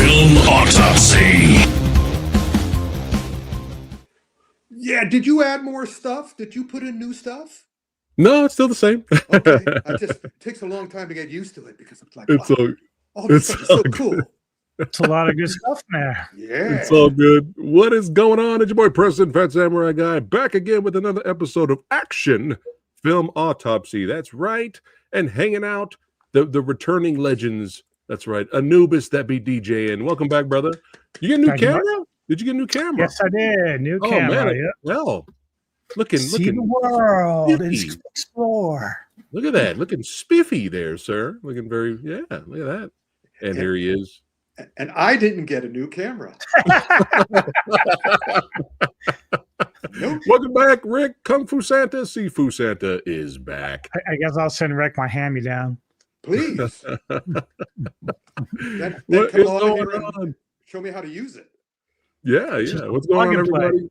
Film Autopsy. Yeah, did you add more stuff? Did you put in new stuff? No, it's still the same. Okay, it takes a long time to get used to it because it's like, It's wow, all this stuff is so cool. It's a lot of good stuff there. Yeah. It's all good. What is going on? It's your boy Preston, Phat Samurai Guy, back again with another episode of Action Film Autopsy. That's right. And hanging out, the returning legends. That's right. Anubis, that be DJing. Welcome back, brother. You get a new camera? Did you get a new camera? Yes, I did. New camera. Man, well, looking the world and spiffy. explore. Look at that. Looking spiffy there, sir. Looking very, yeah, look at that. And here he is. And I didn't get a new camera. Nope. Welcome back, Rick. Kung Fu Santa, Sifu Santa is back. I guess I'll send Rick my hand-me-down. Please. What Then come is on going here and on? show me how to use it. Yeah. What's going on, everybody?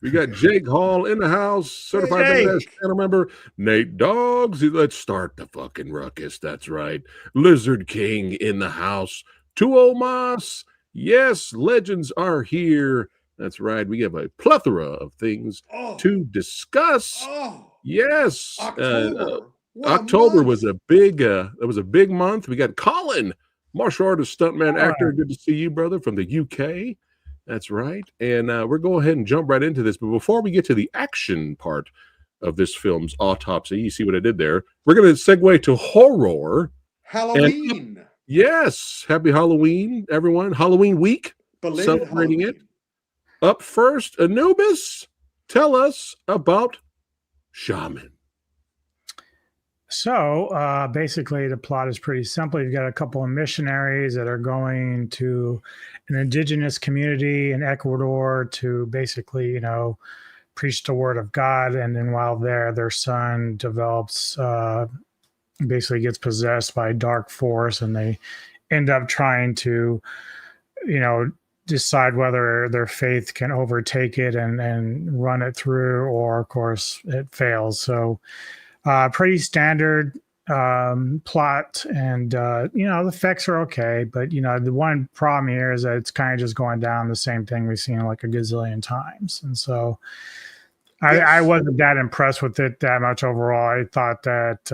We got Jake Hall in the house, certified badass channel member. Nate Dogs. Let's start the fucking ruckus. That's right. Lizard King in the house. Tuo Mas. Yes, legends are here. That's right. We have a plethora of things to discuss. Yes. October was a big month. We got Colin, martial artist, stuntman, actor. Good to see you, brother, from the UK. That's right. And we're going ahead and jump right into this. But before we get to the action part of this film's autopsy, you see what I did there? We're going to segue to horror. Halloween. Yes. Happy Halloween, everyone. Halloween week. Belated Celebrating Halloween. it. Up first, Anubis, tell us about Shaman. So basically, the plot is pretty simple. You've got a couple of missionaries that are going to an indigenous community in Ecuador to basically, preach the word of God. And then while there, their son develops, basically gets possessed by a dark force, and they end up trying to, decide whether their faith can overtake it and run it through, or of course it fails. So pretty standard plot, and the effects are okay, but the one problem here is that it's kind of just going down the same thing we've seen like a gazillion times. And so I wasn't that impressed with it that much overall. I thought that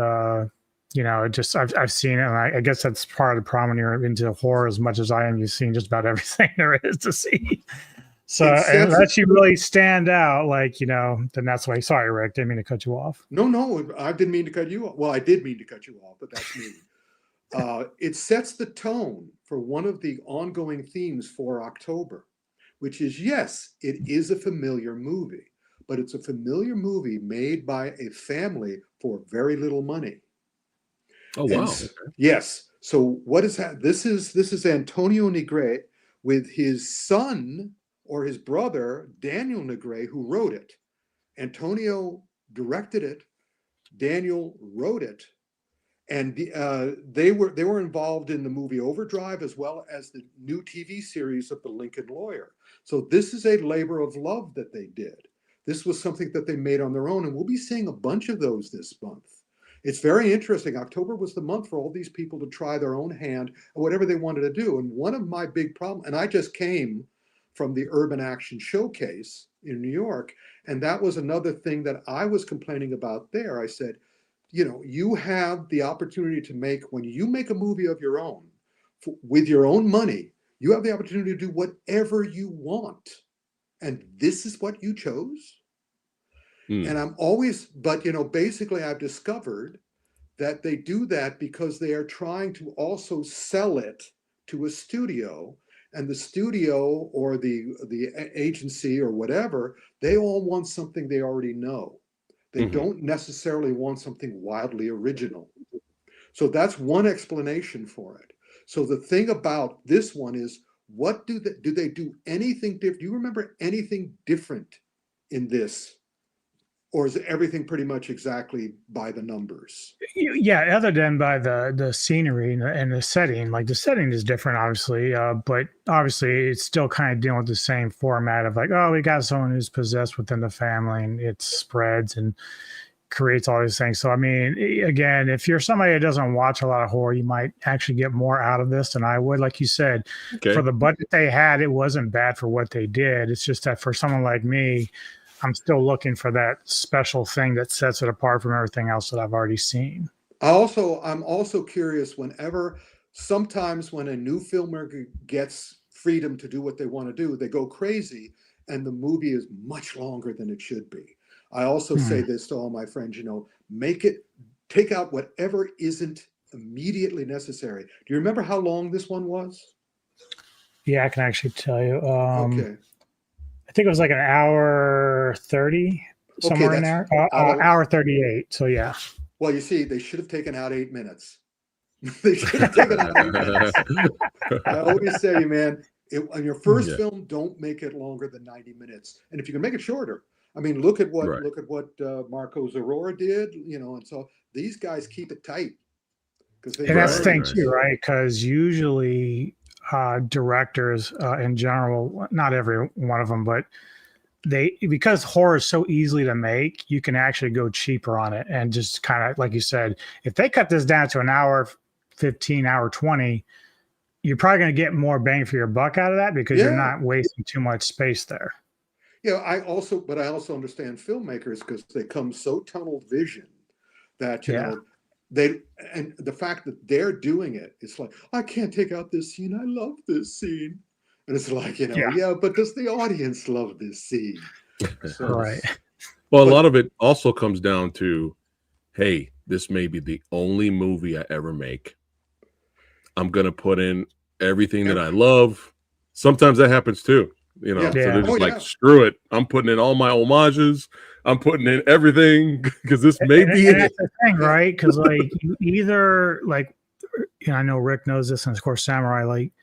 I've seen it, and I guess that's part of the problem when you're into horror as much as I am. You've seen just about everything there is to see. So unless you really stand out, then that's why. Sorry, Rick, didn't mean to cut you off. No, I didn't mean to cut you off. Well, I did mean to cut you off, but that's me. It sets the tone for one of the ongoing themes for October, which is, yes, it is a familiar movie, but it's a familiar movie made by a family for very little money. Oh, wow. Yes. So what is that? This is Antonio Negre with his son or his brother, Daniel Negre, who wrote it. Antonio directed it. Daniel wrote it. And they were involved in the movie Overdrive, as well as the new TV series of The Lincoln Lawyer. So this is a labor of love that they did. This was something that they made on their own. And we'll be seeing a bunch of those this month. It's very interesting. October was the month for all these people to try their own hand at whatever they wanted to do. And one of my big problems, and I just came from the Urban Action Showcase in New York, and that was another thing that I was complaining about there. I said, you have the opportunity to when you make a movie of your own, with your own money, you have the opportunity to do whatever you want. And this is what you chose? And I'm always, but basically I've discovered that they do that because they are trying to also sell it to a studio, and the studio or the agency or whatever, they all want something they already know. They don't necessarily want something wildly original. So that's one explanation for it. So the thing about this one is, what do they do anything different? Do you remember anything different in this? Or is everything pretty much exactly by the numbers? Yeah, other than by the scenery and the setting. Like the setting is different, obviously, but obviously it's still kind of dealing with the same format of we got someone who's possessed within the family, and it spreads and creates all these things. So, I mean, again, if you're somebody that doesn't watch a lot of horror, you might actually get more out of this than I would. Like you said, for the budget they had, it wasn't bad for what they did. It's just that for someone like me, I'm still looking for that special thing that sets it apart from everything else that I've already seen. I'm also curious sometimes when a new filmmaker gets freedom to do what they want to do, they go crazy and the movie is much longer than it should be. I also say this to all my friends, take out whatever isn't immediately necessary. Do you remember how long this one was? Yeah, I can actually tell you. Okay. I think it was like an hour 30, somewhere in there. Hour 38. So, yeah. Well, you see, they should have taken out 8 minutes. They should have taken out 8 minutes. I always say, man, on your first film, don't make it longer than 90 minutes. And if you can make it shorter, I mean, look at what Marco Zarora did, and so these guys keep it tight. And that's the thing too, right? Because usually directors in general, not every one of them, but because horror is so easily to make, you can actually go cheaper on it and just kind of, like you said, if they cut this down to an hour 15, hour 20, you're probably going to get more bang for your buck out of that because you're not wasting too much space there. Yeah, I also understand filmmakers because they come so tunnel vision that and the fact that they're doing it, it's like, I can't take out this scene. I love this scene. And it's like, but does the audience love this scene? So, right. Well, a lot of it also comes down to, hey, this may be the only movie I ever make. I'm going to put in everything that I love. Sometimes that happens too. So they're just screw it. I'm putting in all my homages. I'm putting in everything because this may be it. That's the thing, right? Because like you either I know Rick knows this, and of course Samurai. Like,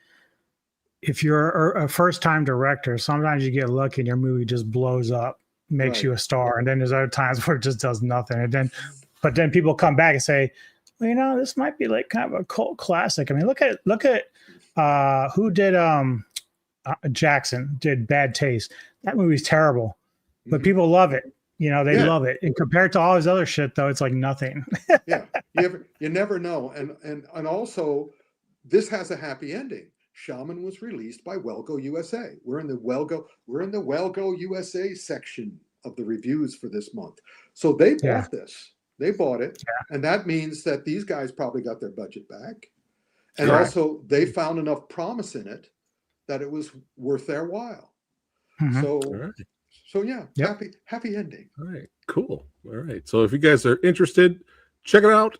if you're a first-time director, sometimes you get lucky and your movie just blows up, makes you a star, and then there's other times where it just does nothing. And then people come back and say, well, this might be like kind of a cult classic. I mean, look at who did Jackson did Bad Taste. That movie's terrible, but people love it. They love it. And compared to all his other shit, though, it's like nothing. You never know. And also, this has a happy ending. Shaman was released by Wellgo USA. We're in the Wellgo USA section of the reviews for this month. So they bought this. They bought it. Yeah. And that means that these guys probably got their budget back. And also they found enough promise in it that it was worth their while. So happy ending. All right, cool. All right. So if you guys are interested, check it out.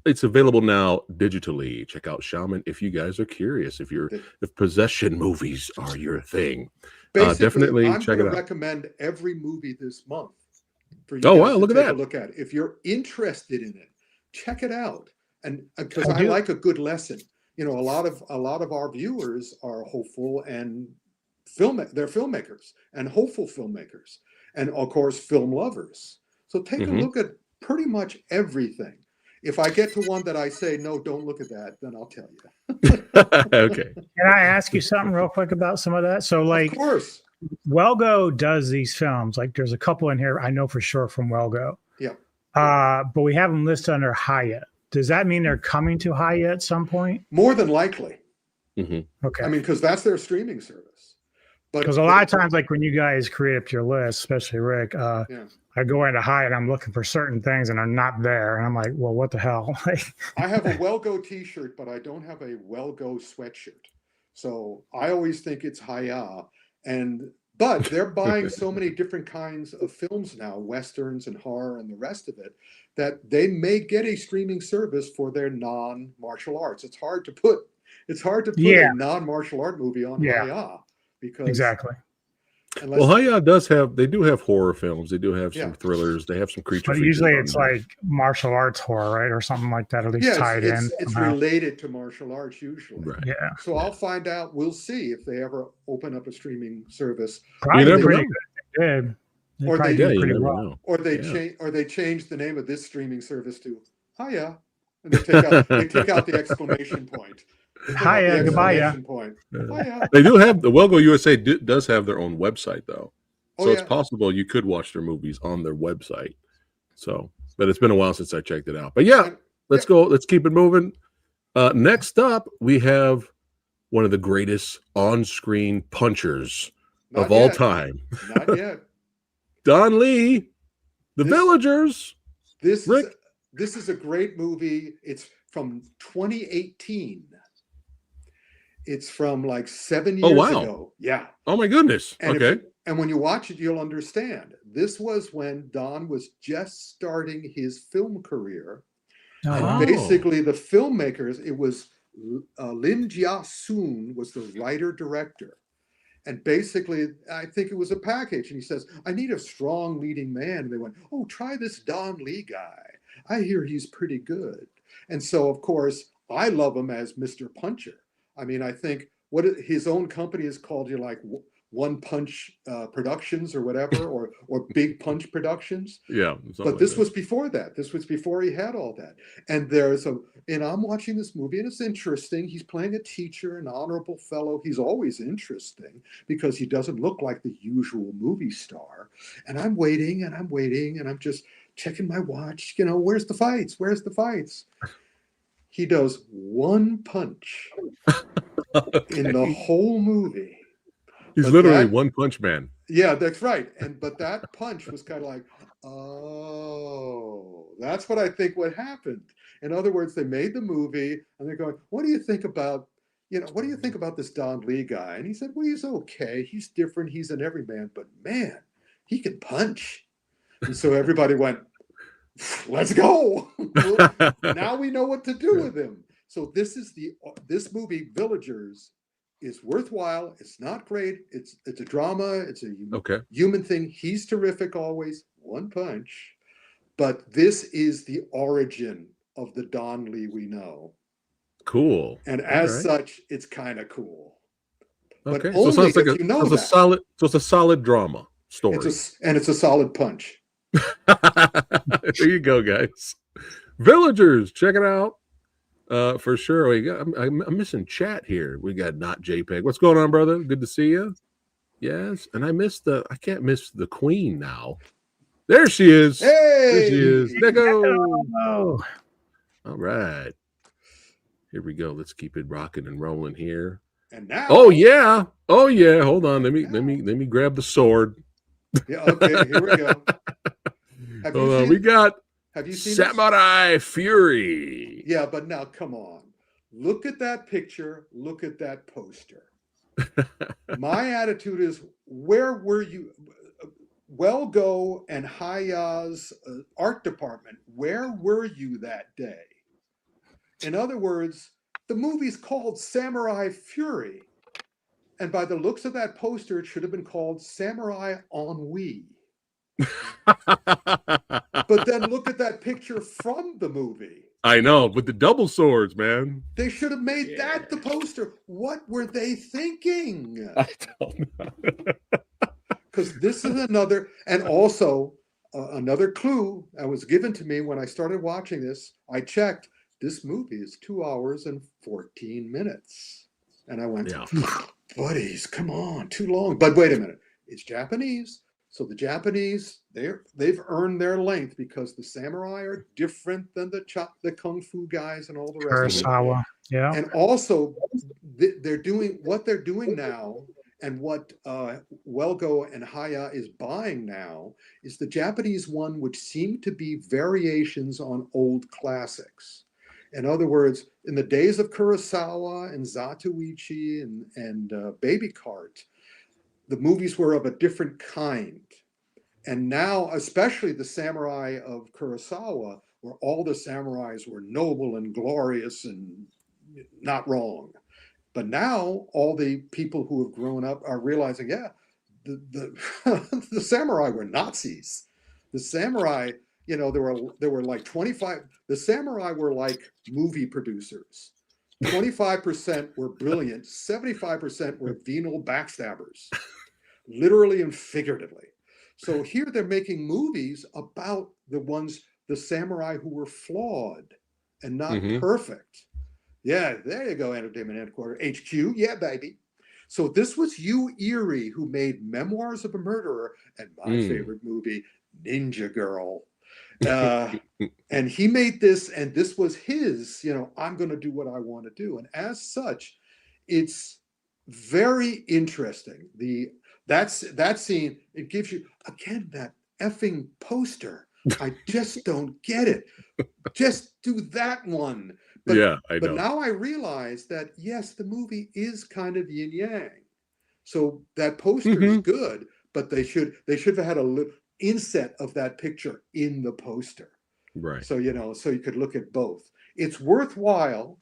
It's available now digitally. Check out Shaman if you guys are curious. If possession movies are your thing, definitely check it out. I recommend every movie this month for you. Oh wow, look at that! Look at it. If you're interested in it, check it out. And because I like a good lesson. A lot of our viewers are hopeful and they're filmmakers and hopeful filmmakers, and of course film lovers. So take a look at pretty much everything. If I get to one that I say, no, don't look at that, then I'll tell you. Okay. Can I ask you something real quick about some of that? So, like, of course, Wellgo does these films. Like, there's a couple in here I know for sure from Wellgo. Yeah. But we have them listed under Hi-Yah. Does that mean they're coming to Hi-Yah at some point? More than likely. Okay. I mean, because that's their streaming service. Because a lot of times, like when you guys create up your list, especially Rick, I go into Hi-Yah and I'm looking for certain things and are not there. And I'm like, well, what the hell? I have a Wellgo t-shirt, but I don't have a Wellgo sweatshirt. So I always think it's Hi-Yah. But they're buying so many different kinds of films now, Westerns and horror and the rest of it, that they may get a streaming service for their non-martial arts. It's hard to put a non-martial art movie on Hi-Yah because exactly. Well, Hi-Yah they do have horror films. They do have some thrillers. They have some creature. But usually it's like martial arts horror, right? Or something like that, at least tied in. It's related to martial arts usually. Right. Yeah. So I'll find out. We'll see if they ever open up a streaming service. Probably pretty good. Or they change the name of this streaming service to Hi-Yah. And they take out the exclamation point. Hi-Yah, goodbye. They do have the Wellgo USA does have their own website though, so it's possible you could watch their movies on their website. So but it's been a while since I checked it out. But yeah, let's go. Let's keep it moving. Next up, we have one of the greatest on-screen punchers of all time. Not yet. Don Lee, The Villagers. This is a great movie. It's from 2018. It's from like 7 years ago. Yeah. Oh my goodness. And and when you watch it, you'll understand. This was when Don was just starting his film career. And basically, the filmmakers, it was Lin Jia-soon was the writer-director. And basically, I think it was a package. And he says, I need a strong leading man. And they went, oh, try this Don Lee guy. I hear he's pretty good. And so, of course, I love him as Mr. Puncher. I mean, I think what his own company is called, like One Punch Productions or whatever, or Big Punch Productions. Yeah. But this was before that. This was before he had all that. And and I'm watching this movie, and it's interesting. He's playing a teacher, an honorable fellow. He's always interesting because he doesn't look like the usual movie star. And I'm waiting, and I'm just checking my watch. Where's the fights? Where's the fights? He does one punch in the whole movie. He's literally one punch man. Yeah, that's right. But that punch was kind of like, oh, that's what I think what happened. In other words, they made the movie and they're going, what do you think about this Don Lee guy? And he said, well, he's okay. He's different. He's an everyman, but man, he can punch. And so everybody went, let's go. Now we know what to do with him. So this movie, Villagers, is worthwhile. It's not great. It's a drama. It's a human thing. He's terrific always. One punch. But this is the origin of the Don Lee we know. Cool. And as such, it's kind of cool. Okay. But So it sounds like it's a solid drama story. It's a solid punch. There you go, guys. Villagers, check it out. For sure. I'm missing chat here. We got Not JPEG. What's going on, brother? Good to see you. Yes, and I can't miss the queen now. There she is. Hey, there she is. Nico. All right. Here we go. Let's keep it rocking and rolling here. And now. Oh yeah. Hold on. Let me grab the sword. Yeah. Okay. Here we go. Have you seen Samurai Fury? Yeah, but now come on. Look at that picture. Look at that poster. My attitude is, where were you? Go and Hi-Yah's art department, where were you that day? In other words, the movie's called Samurai Fury. And by the looks of that poster, it should have been called Samurai Ennui. But then look at that picture from the movie. I know, with the double swords, man. They should have made that the poster. What were they thinking? I don't know. Because this is another, and also another clue that was given to me when I started watching this. I checked, this movie is 2 hours and 14 minutes. And I went, buddies, come on, too long. But wait a minute, it's Japanese. So the Japanese, they've earned their length because the samurai are different than the kung fu guys and all the rest of it. Yeah. And also, they're doing what they're doing now, and what Welgo and Hi-Yah is buying now is the Japanese one, which seem to be variations on old classics. In other words, in the days of Kurosawa and Zatoichi and Baby Cart, the movies were of a different kind. And now, especially the samurai of Kurosawa, where all the samurais were noble and glorious and not wrong. But now all the people who have grown up are realizing, the samurai were Nazis. The samurai, there were like 25, the samurai were like movie producers. 25% were brilliant, 75% were venal backstabbers, literally and figuratively. So here they're making movies about the samurai who were flawed and not perfect. Yeah, there you go, Entertainment Headquarters, HQ. Yeah, baby. So this was Yu Erie, who made Memoirs of a Murderer and my favorite movie, Ninja Girl. And he made this, and this was his, I'm going to do what I want to do. And as such, it's very interesting. That scene, it gives you, again, that effing poster. I just don't get it. Just do that one. But, yeah, I know. But now I realize that, yes, the movie is kind of yin yang. So that poster is good, but they should have had a little inset of that picture in the poster. Right. So, so you could look at both. It's worthwhile.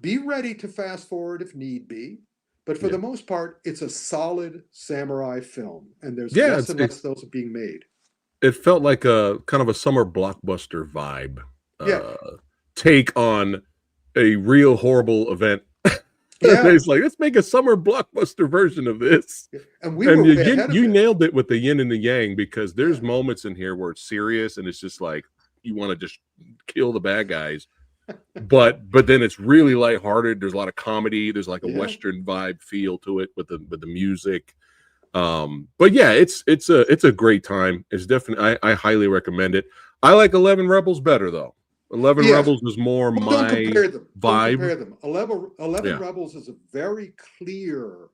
Be ready to fast forward if need be. But for the most part, it's a solid samurai film. And there's less and less those being made. It felt like a kind of a summer blockbuster vibe. Take on a real horrible event. It's like, let's make a summer blockbuster version of this. And you nailed it with the yin and the yang, because there's moments in here where it's serious and it's just like you want to just kill the bad guys. but then it's really lighthearted. There's a lot of comedy. There's like a Western vibe feel to it with the music. But yeah, it's a great time. It's definitely, I highly recommend it. I like 11 Rebels better though. 11 Rebels is more my vibe. Don't compare them. 11 Rebels is a very clear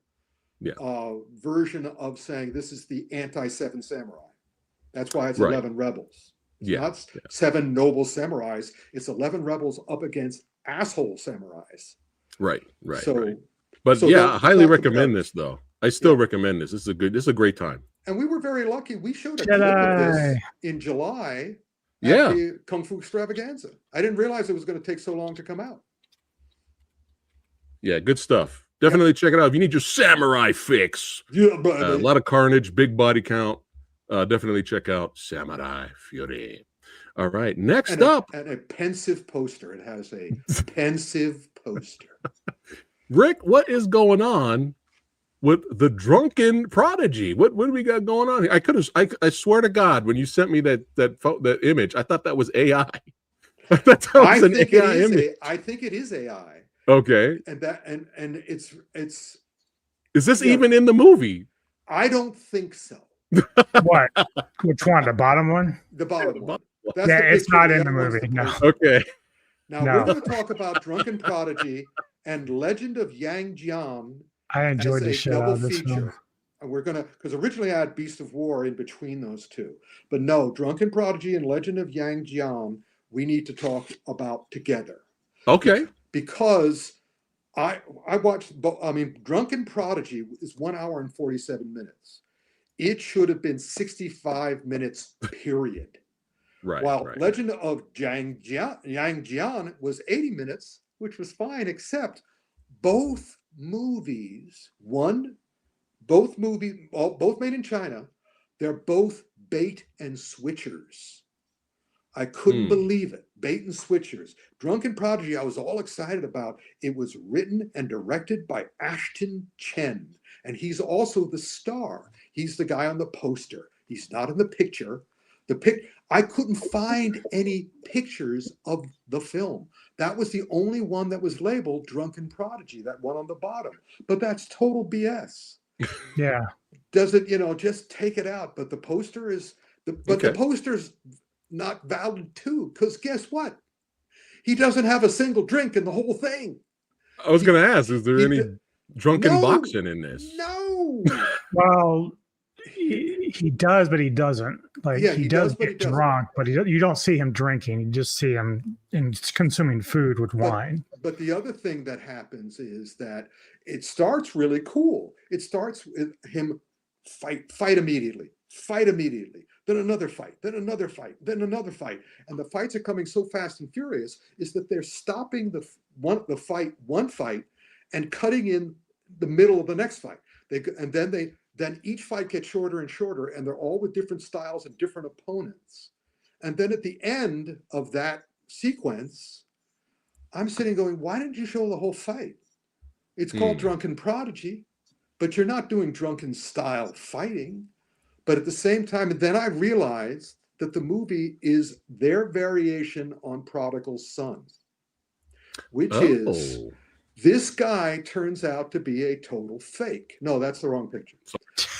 version of saying this is the anti-Seven Samurai. That's why it's 11 Rebels. It's not 7 noble samurais. It's 11 rebels up against asshole samurais. Right. But I highly recommend this though. I still recommend this. This is a great time. And we were very lucky. We showed a clip of this in July. At the Kung Fu Extravaganza. I didn't realize it was going to take so long to come out. Yeah, good stuff. Definitely check it out. If you need your samurai fix, a lot of carnage, big body count. Definitely check out Samurai Fury. All right, next up. And a pensive poster. It has a pensive poster. Rick, what is going on with the Drunken Prodigy? What do we got going on here? I swear to God, when you sent me that image, I thought that was AI. I thought that was an AI image. I think it is AI. Okay. And it's is this even in the movie? I don't think so. What? Which one? The bottom one? The bottom one. It's not in the movie. No. Okay. Now we're going to talk about Drunken Prodigy and Legend of Yang Jian. I enjoyed the shit out of this film. And we're gonna, because originally I had Beast of War in between those two, but no, Drunken Prodigy and Legend of Yang Jian we need to talk about together. Okay. Because I watched. I mean, Drunken Prodigy is 1 hour and 47 minutes. It should have been 65 minutes. Period. While Legend of Yang Jian was 80 minutes, which was fine, except both movies, both made in China, they're both bait and switchers. I couldn't believe it. Bait and switchers. Drunken Prodigy, I was all excited about. It was written and directed by Ashton Chen, and he's also the star. He's the guy on the poster. He's not in the picture. I couldn't find any pictures of the film. That was the only one that was labeled Drunken Prodigy, that one on the bottom. But that's total BS. Yeah. Does it, just take it out. But the poster is, the poster's not valid too, because guess what? He doesn't have a single drink in the whole thing. I was going to ask, is there any drunken boxing in this? No. Well, he does, but he doesn't. Like he does get drunk, but you don't see him drinking. You just see him consuming food with wine. But the other thing that happens is that it starts really cool. It starts with him fight immediately, then another fight, then another fight, then another fight, and the fights are coming so fast and furious is that they're stopping one fight and cutting in the middle of the next fight. Then each fight gets shorter and shorter, and they're all with different styles and different opponents. And then at the end of that sequence, I'm sitting going, why didn't you show the whole fight? It's called Drunken Prodigy, but you're not doing drunken style fighting. But at the same time, and then I realized that the movie is their variation on Prodigal Son, which is this guy turns out to be a total fake. No, that's the wrong picture.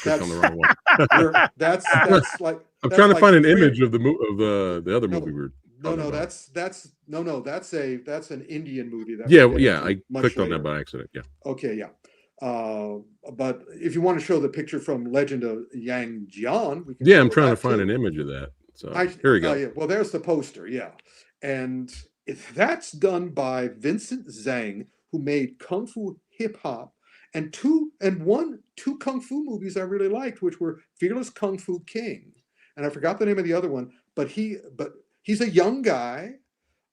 That's the wrong one. that's like I'm that's trying to like find an three- image of the other movie we were No, talking about. that's an Indian movie. That I clicked on that by accident. Yeah. Okay, yeah. But if you want to show the picture from Legend of Yang Jian, we can. Yeah, show I'm trying to that find too. an image of that. So here we go. Yeah. Well, there's the poster. Yeah, and that's done by Vincent Zhang, who made Kung Fu Hip Hop and two Kung Fu movies I really liked, which were Fearless Kung Fu King, and I forgot the name of the other one. But he's a young guy,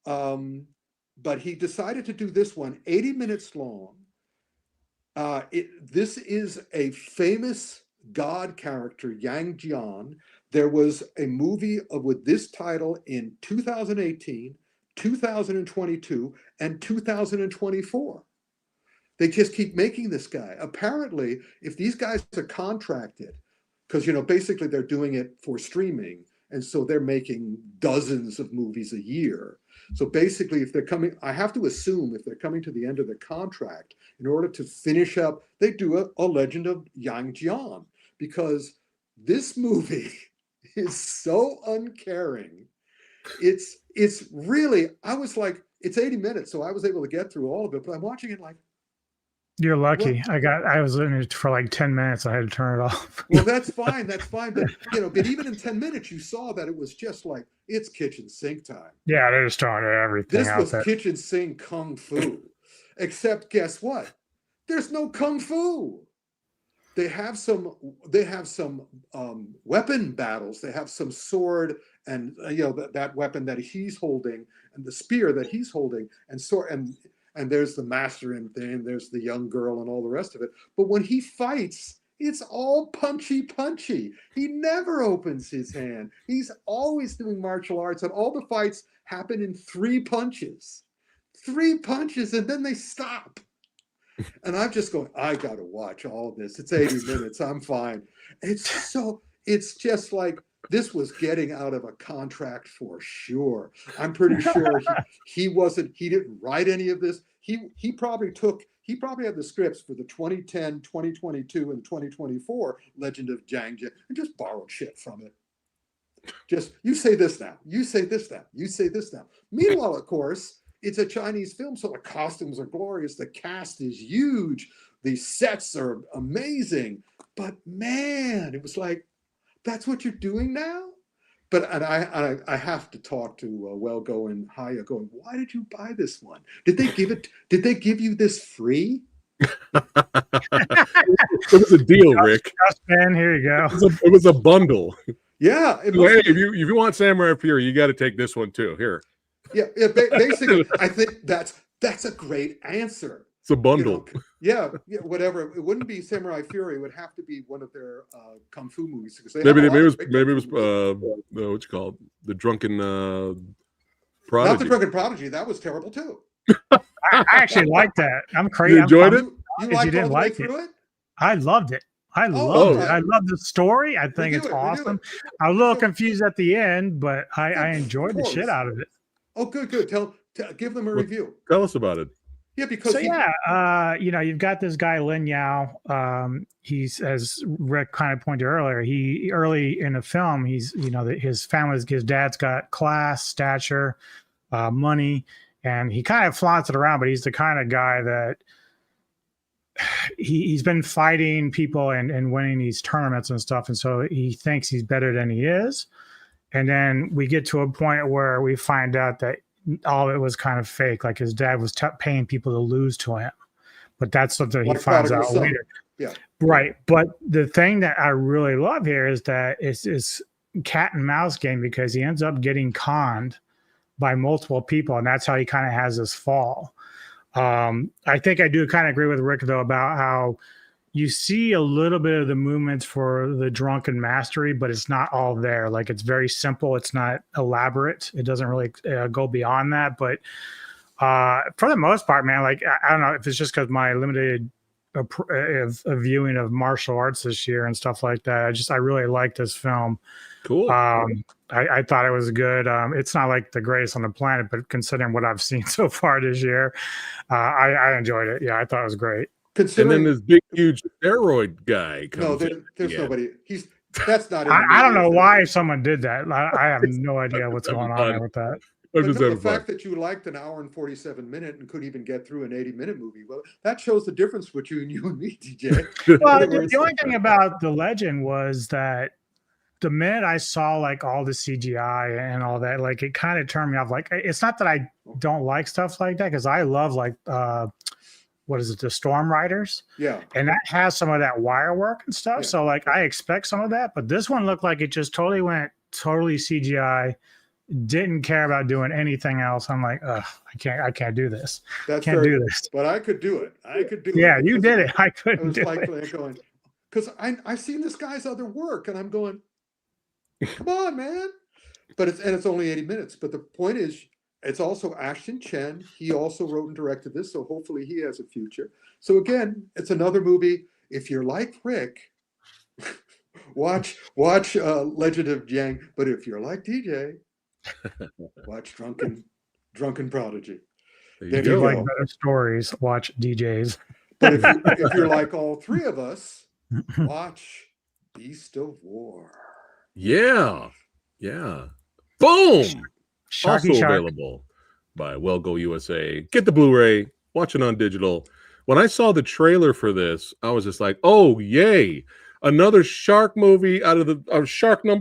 but he decided to do this one, 80 minutes long. This is a famous god character, Yang Jian. There was a movie with this title in 2018, 2022, and 2024. They just keep making this guy. Apparently, if these guys are contracted, because basically they're doing it for streaming, and so they're making dozens of movies a year. So basically, if they're coming, I have to assume if they're coming to the end of the contract, in order to finish up, they do a Legend of Yang Jian, because this movie is so uncaring. It's really, I was like, it's 80 minutes, so I was able to get through all of it, but I'm watching it like, you're lucky. I was in it for like 10 minutes. I had to turn it off. Well, that's fine. But but even in 10 minutes, you saw that it was just like, it's kitchen sink time. Yeah, they're just throwing everything This out was there. kitchen sink kung fu. Except guess what? There's no kung fu. They have some weapon battles. They have some sword and that weapon that he's holding, and the spear that he's holding, and sword, and there's the master and there's the young girl and all the rest of it. But when he fights, it's all punchy. He never opens his hand. He's always doing martial arts, and all the fights happen in 3 punches. 3 punches, and then they stop. And I'm just going, I got to watch all of this. It's 80 minutes. I'm fine. It's just like, this was getting out of a contract for sure. I'm pretty sure he didn't write any of this. He probably had the scripts for the 2010, 2022, and 2024 Legend of Jiang Jian and just borrowed shit from it. Just, you say this now, you say this now, you say this now. Meanwhile, of course, it's a Chinese film, so the costumes are glorious. The cast is huge. The sets are amazing. But man, it was like, that's what you're doing now? And I have to talk to Wellgo and Hi-Yah going, why did you buy this one? Did they give you this free? It was a deal, Rick. Man, here you go. It was a bundle. Yeah. Hey, if you want Samurai Fury, you got to take this one too. Here. Yeah. Basically, I think that's a great answer. It's a bundle. Yeah, whatever. It wouldn't be Samurai Fury. It would have to be one of their kung fu movies. Maybe it was what you call it? The Drunken Prodigy. Not the Drunken Prodigy. That was terrible too. I actually liked that. I'm crazy. You enjoyed it? You liked didn't all the way like through it? I loved it. I loved it. I love the story. I think it's awesome. I was a little confused at the end, but I enjoyed the shit out of it. Oh, good. Give them a review. Tell us about it. Yeah, because you've got this guy Lin Yao. He's, as Rick kind of pointed earlier, he early in the film, his dad's got class, stature, money, and he kind of flaunts it around. But he's the kind of guy that he's been fighting people and winning these tournaments and stuff, and so he thinks he's better than he is. And then we get to a point where we find out that all of it was kind of fake. Like his dad was paying people to lose to him, but that's something he finds out later. Yeah, right. But the thing that I really love here is that it's cat and mouse game, because he ends up getting conned by multiple people, and that's how he kind of has this fall. I think I do kind of agree with Rick though about how you see a little bit of the movements for the drunken mastery, but it's not all there. Like, it's very simple. It's not elaborate. It doesn't really go beyond that. But for the most part, man, like, I don't know if it's just because my limited viewing of martial arts this year and stuff like that. I really like this film. Cool. I thought it was good. It's not like the greatest on the planet, but considering what I've seen so far this year, I enjoyed it. Yeah, I thought it was great. And then this big, huge steroid guy comes there's nobody. That's not in the I don't movie, know is it? why someone did that. I have no idea what's going on there with that. I'm But just no, having the fun. fact that you liked an hour and 47 minute and couldn't even get through an 80-minute movie, well, that shows the difference between you and me, DJ. Well, other words- the only thing about the Legend was that the minute I saw like all the CGI and all that, like it kind of turned me off. Like it's not that I don't like stuff like that, because I love like what is it, the Storm Riders? Yeah. And that has some of that wire work and stuff. Yeah. So like I expect some of that, but this one looked like it just totally went totally CGI. Didn't care about doing anything else. I'm like, ugh, I can't do this. That's Can't very, do this. but I could do it. I could do it. Yeah, you because did it. I I couldn't was do like it. going, because I've seen this guy's other work and I'm going, come on, man. But it's only 80 minutes. But the point is, it's also Ashton Chen. He also wrote and directed this, so hopefully he has a future. So again, it's another movie. If you're like Rick, watch Legend of Jian. But if you're like DJ, watch Drunken Prodigy. There There If you you go. like better stories, watch DJs. But if you're like all three of us, watch Beast of War. Yeah. Yeah. Boom. Sharky Also Shark. available by Well Go USA. Get the Blu-ray, watch it on digital. When I saw the trailer for this, I was just like, oh, yay. Another shark movie out of the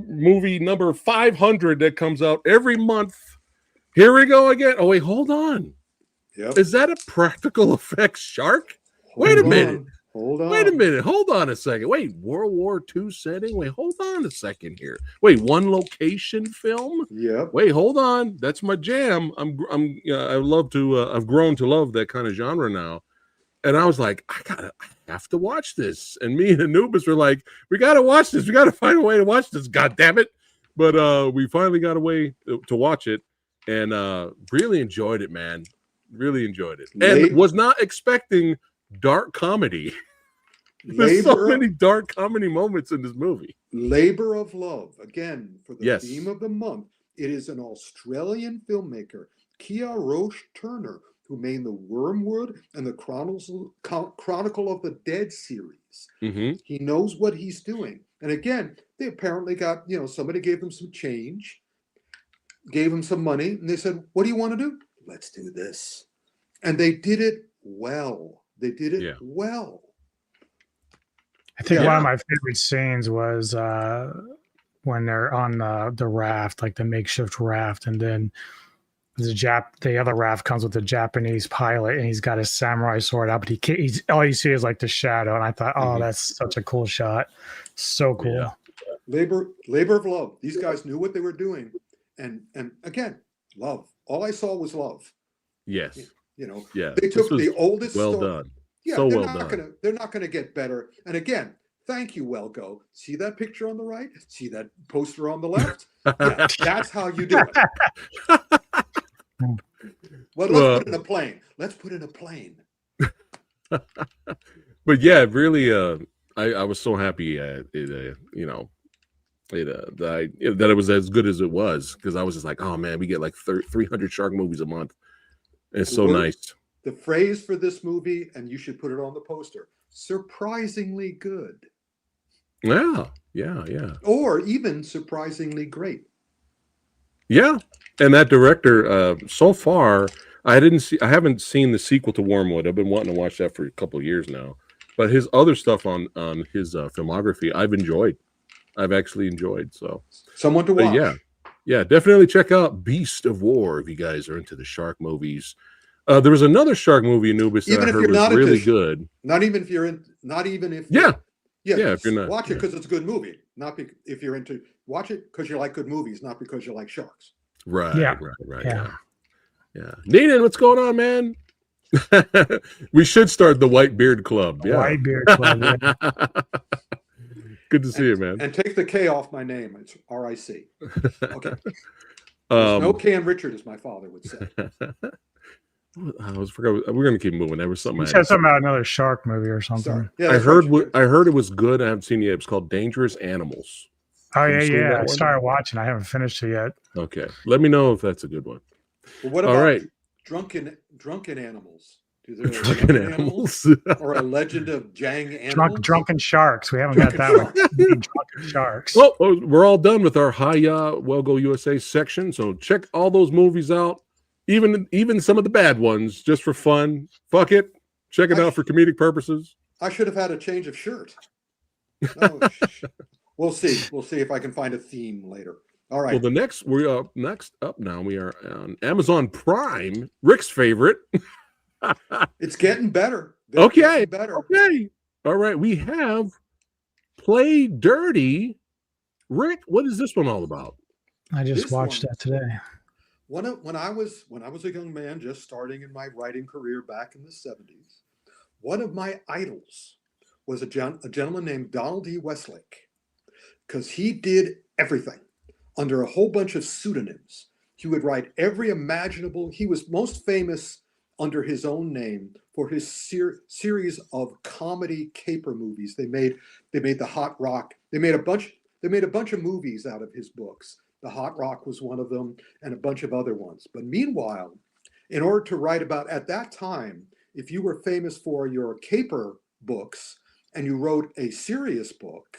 movie number 500 that comes out every month. Here we go again. Oh, wait, hold on. Yep. Is that a practical effects shark? Wait a minute. Hold on. Wait a minute. Hold on a second. Wait, World War II setting? Wait, hold on a second here. Wait, one location film? Yep. Wait, hold on. That's my jam. I've grown to love that kind of genre now. And I was like, I have to watch this. And me and Anubis were like, we got to watch this. We got to find a way to watch this. God damn it. But we finally got a way to watch it and really enjoyed it, man. Really enjoyed it. And was not expecting dark comedy. There's so many dark comedy moments in this movie. Labor of Love. Again, for the Yes. theme of the month, it is an Australian filmmaker, Kia Roche Turner, who made the Wormwood and the Chronicle of the Dead series. Mm-hmm. He knows what he's doing. And again, they apparently got, somebody gave them some change, gave them some money, and they said, what do you want to do? Let's do this. And they did it well. They did it well. I think one of my favorite scenes was when they're on the raft, like the makeshift raft, and then the other raft comes with the Japanese pilot, and he's got his samurai sword out, but he's all you see is like the shadow. And I thought, oh, that's such a cool shot, so cool. Yeah. Labor of love. These guys knew what they were doing, and again, love. All I saw was love. Yes. They took the oldest. Well story. done. Yeah, so they're well not done. They're not gonna get better. And again, thank you, Welgo. See that picture on the right? See that poster on the left? Yeah, that's how you do it. Well, let's put in a plane. Let's put in a plane. But yeah, really, I was so happy that it was as good as it was, because I was just like, oh man, we get like 300 shark movies a month. It's so nice. The phrase for this movie, and you should put it on the poster, surprisingly good. Yeah. Or even surprisingly great. Yeah. And that director, so far, I haven't seen the sequel to Wormwood. I've been wanting to watch that for a couple of years now. But his other stuff on his filmography, I've actually enjoyed. So someone to watch. Yeah, definitely check out Beast of War if you guys are into the shark movies. There was another shark movie, Anubis, that I heard was really good. Not even if you're in. Not even if. If if you're not, watch it because it's a good movie. Not if you're into. Watch it because you like good movies, not because you like sharks. Right. Yeah. Neenan, what's going on, man? We should start the White Beard Club. Yeah. White Beard Club. Yeah. Good to see you, man. And take the K off my name. It's R-I-C. Okay. No K and Richard, as my father would say. I forgot. We're gonna keep moving. There was something. You said something about another shark movie or something. Sorry. Yeah, I heard it was good. I haven't seen it yet. It's called Dangerous Animals. Oh yeah. I started watching. I haven't finished it yet. Okay, let me know if that's a good one. Well, what about Drunken Animals? Do there Drunken Animals? Or a Legend of Jiang Animals? Drunken Sharks. We haven't got that one. Drunken Sharks. Well, we're all done with our Hi-Yah Well Go USA section. So check all those movies out, even some of the bad ones, just for fun. Fuck it. Check it out for comedic purposes. I should have had a change of shirt. No, we'll see. We'll see if I can find a theme later. All right. Well, next up now, we are on Amazon Prime, Rick's favorite. It's getting better. Okay. All right. We have Play Dirty. Rick, what is this one all about? I just watched that today. When I was a young man just starting in my writing career back in the 70s, one of my idols was a gentleman named Donald E. Westlake, because he did everything under a whole bunch of pseudonyms. He would write every imaginable. He was most famous under his own name for his series of comedy caper movies. They made the Hot Rock. They made a bunch of movies out of his books. The Hot Rock was one of them, and a bunch of other ones. But meanwhile, in order to write about, at that time, if you were famous for your caper books and you wrote a serious book,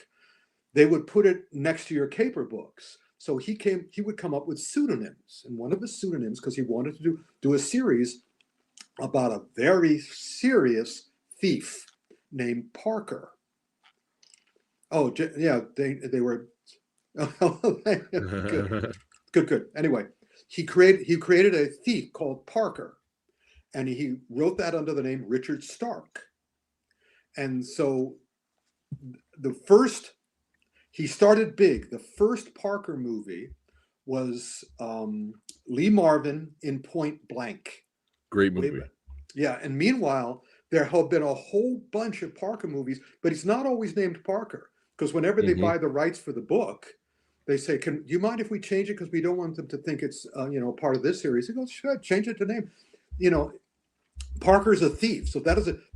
they would put it next to your caper books. So he would come up with pseudonyms. And one of the pseudonyms, because he wanted to do a series about a very serious thief named Parker. Oh, yeah, they were good. Anyway, he created a thief called Parker, and he wrote that under the name Richard Stark. And so he started big. The first Parker movie was Lee Marvin in Point Blank. Great movie. Yeah, and meanwhile, there have been a whole bunch of Parker movies, but he's not always named Parker, because whenever they buy the rights for the book, they say, "Do you mind if we change it, because we don't want them to think it's part of this series?" He goes, "Sure, change it to name." Parker's a thief, so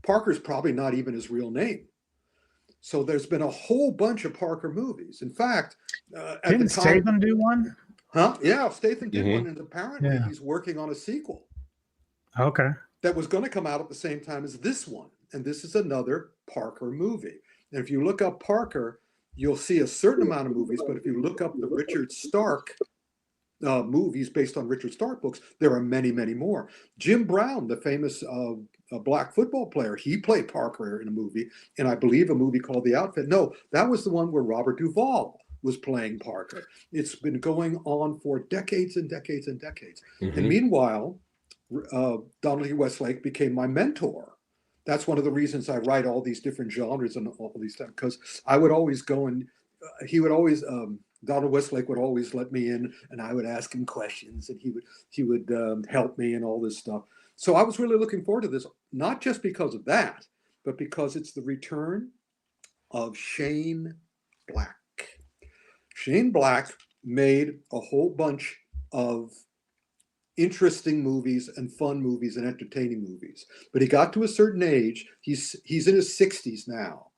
Parker's probably not even his real name. So there's been a whole bunch of Parker movies. In fact, didn't Statham do one? Huh? Yeah, Statham did one, and apparently he's working on a sequel. Okay. That was going to come out at the same time as this one. And this is another Parker movie. And if you look up Parker, you'll see a certain amount of movies. But if you look up the Richard Stark movies based on Richard Stark books, there are many, many more. Jim Brown, the famous black football player, he played Parker in a movie. And I believe a movie called The Outfit. No, that was the one where Robert Duvall was playing Parker. It's been going on for decades and decades and decades. And meanwhile, Donald E. Westlake became my mentor. That's one of the reasons I write all these different genres and all these things, because I would always go and Donald Westlake would always let me in, and I would ask him questions, and he would help me and all this stuff. So I was really looking forward to this, not just because of that, but because it's the return of Shane Black. Shane Black made a whole bunch of interesting movies and fun movies and entertaining movies. But he got to a certain age, he's in his 60s now,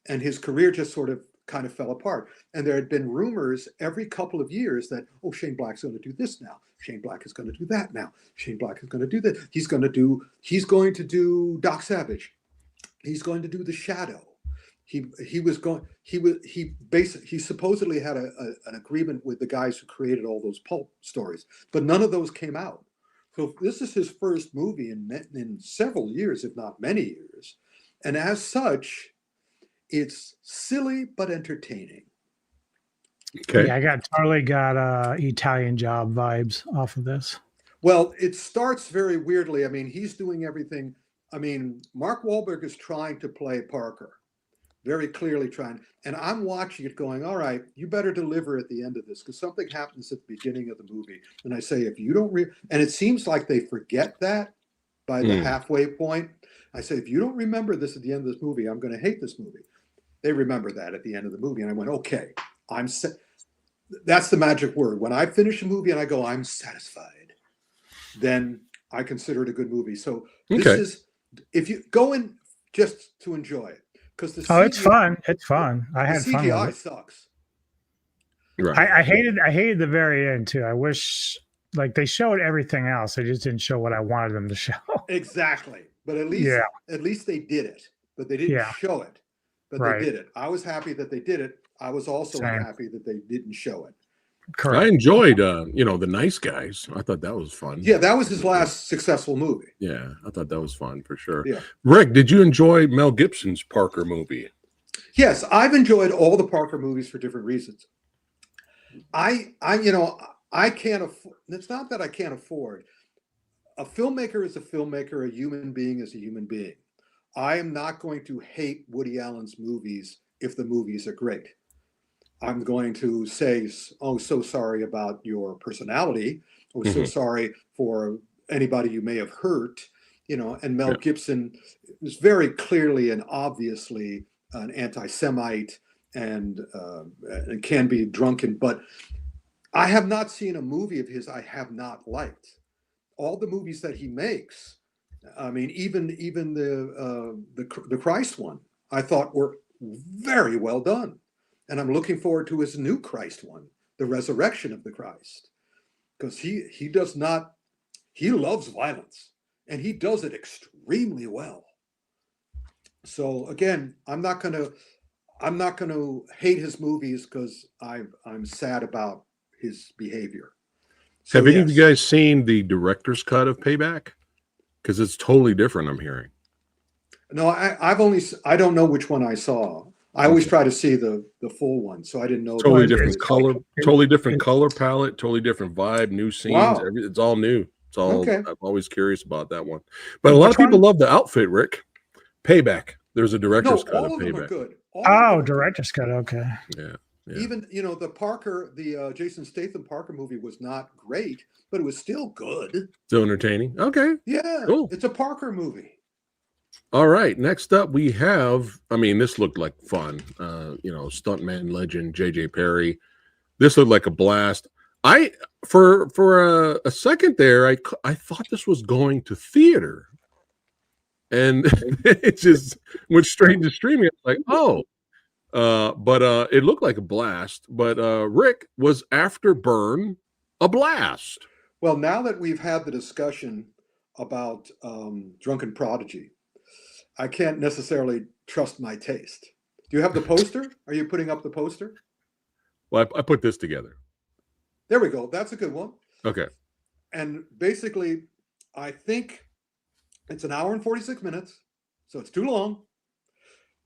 and his career just sort of kind of fell apart. And there had been rumors every couple of years that, Shane Black's going to do this now. Shane Black is going to do that now. Shane Black is going to do that. He's going to do Doc Savage. He's going to do The Shadow. He supposedly had an agreement with the guys who created all those pulp stories, but none of those came out. So this is his first movie in several years, if not many years. And as such, it's silly but entertaining. Okay. Yeah, I totally got Italian Job vibes off of this. Well, it starts very weirdly. I mean, he's doing everything. I mean, Mark Wahlberg is trying to play Parker. Very clearly trying. And I'm watching it going, all right, you better deliver at the end of this, because something happens at the beginning of the movie. And I say, if you don't and it seems like they forget that by the halfway point. I say, if you don't remember this at the end of this movie, I'm going to hate this movie. They remember that at the end of the movie. And I went, okay, that's the magic word. When I finish a movie and I go, I'm satisfied, then I consider it a good movie. So this is, if you go in just to enjoy it. It's fun. It's fun. I had fun. CGI sucks. Right. I hated the very end too. I wish they showed everything else. They just didn't show what I wanted them to show. Exactly. but at least they did it. But they didn't show it. But they did it. I was happy that they did it. I was also happy that they didn't show it. Correct. I enjoyed, The Nice Guys. I thought that was fun. Yeah, that was his last successful movie. Yeah, I thought that was fun for sure. Yeah. Rick, did you enjoy Mel Gibson's Parker movie? Yes, I've enjoyed all the Parker movies for different reasons. I can't afford. It's not that I can't afford. A filmmaker is a filmmaker. A human being is a human being. I am not going to hate Woody Allen's movies if the movies are great. I'm going to say, oh, so sorry about your personality. Or so sorry for anybody you may have hurt. And Mel Gibson is very clearly and obviously an anti-Semite and can be drunken. But I have not seen a movie of his I have not liked. All the movies that he makes, I mean, even the Christ one, I thought were very well done. And I'm looking forward to his new Christ one, the resurrection of the Christ, because he loves violence and he does it extremely well. So again, I'm not going to hate his movies because I'm sad about his behavior. So, have any of you guys seen the director's cut of Payback? Because it's totally different, I'm hearing. No, I don't know which one I saw. I always try to see the full one, so I didn't know. Totally different color, totally different color palette, totally different vibe, new scenes. Wow. It's all new. It's all. Okay. I'm always curious about that one. But a lot of people love the outfit, Rick. Payback. There's a director's cut of Payback. All of them are good. Director's cut. Okay. Yeah. Even the Jason Statham Parker movie was not great, but it was still good. Still entertaining. Okay. Yeah. Cool. It's a Parker movie. All right. Next up, we have. I mean, this looked like fun. Stuntman legend J.J. Perry. This looked like a blast. For a second there, I thought this was going to theater, and it just went straight to streaming. It's like, oh. But it looked like a blast. But Rick, was Afterburn a blast? Well, now that we've had the discussion about Drunken Prodigy, I can't necessarily trust my taste. Do you have the poster? Are you putting up the poster? Well, I put this together. There we go. That's a good one. Okay. And basically, I think it's an hour and 46 minutes, so it's too long.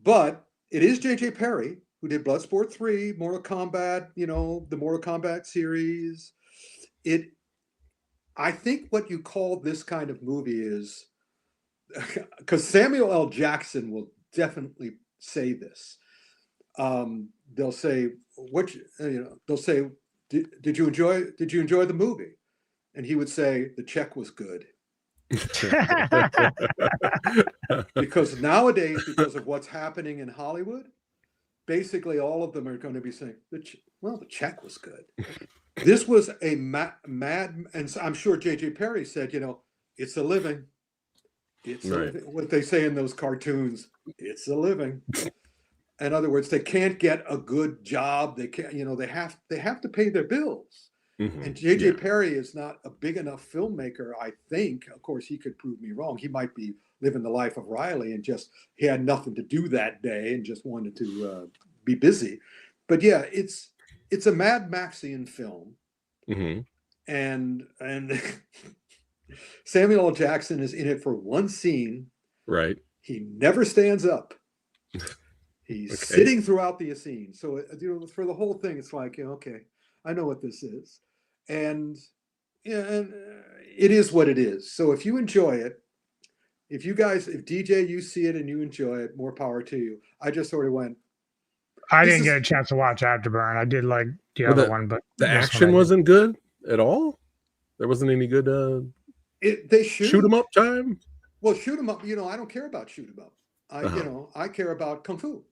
But it is J.J. Perry, who did Bloodsport 3, Mortal Kombat, the Mortal Kombat series. I think what you call this kind of movie is, because Samuel L. Jackson will definitely say this. They'll say, did you enjoy the movie? And he would say, the check was good. Because nowadays, because of what's happening in Hollywood, basically all of them are going to be saying, the check was good. This was a mad, and I'm sure J.J. Perry said, it's a living. It's right. What they say in those cartoons, it's a living. In other words, they can't get a good job. They can't, they have to pay their bills. Mm-hmm. And J.J. Perry is not a big enough filmmaker, I think. Of course, he could prove me wrong. He might be living the life of Riley and he had nothing to do that day and just wanted to be busy. But yeah, it's a Mad Maxian film. Mm-hmm. And Samuel L. Jackson is in it for one scene. Right. He never stands up. He's sitting throughout the scene. So, for the whole thing, it's like, okay, I know what this is. And it is what it is. So if you enjoy it, if DJ, you see it and you enjoy it, more power to you. I just sort of went. I didn't get a chance to watch Afterburn. I did like the other one, but the action wasn't good at all. There wasn't any good. They shoot 'em up time. Well, shoot 'em up. I don't care about shoot 'em up. I care about kung fu.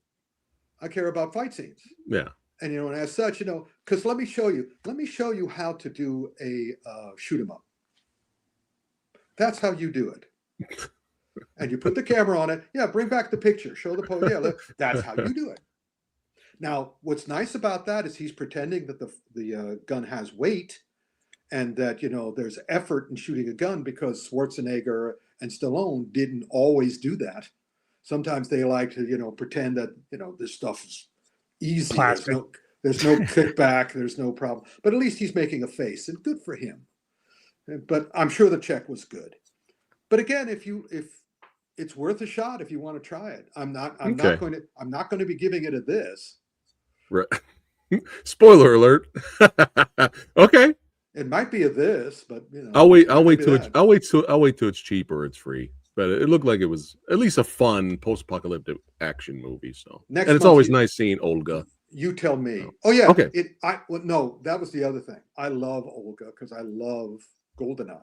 I care about fight scenes. Yeah. And and as such, because let me show you how to do a shoot 'em up. That's how you do it. And you put the camera on it. Yeah, bring back the picture. Show the pose. Yeah, that's how you do it. Now, what's nice about that is he's pretending that the gun has weight, and that there's effort in shooting a gun because Schwarzenegger and Stallone didn't always do that. Sometimes they like to, pretend that, this stuff is easy. There's no kickback. There's no problem. But at least he's making a face, and good for him. But I'm sure the check was good. But again, if it's worth a shot, if you want to try it, I'm not going to be giving it a this. Right. Spoiler alert. Okay. It might be a this, but I'll wait till it's cheap or it's free. But it looked like it was at least a fun post-apocalyptic action movie. So and it's always nice seeing Olga. You tell me. Oh yeah. Okay. No, that was the other thing. I love Olga because I love GoldenEye.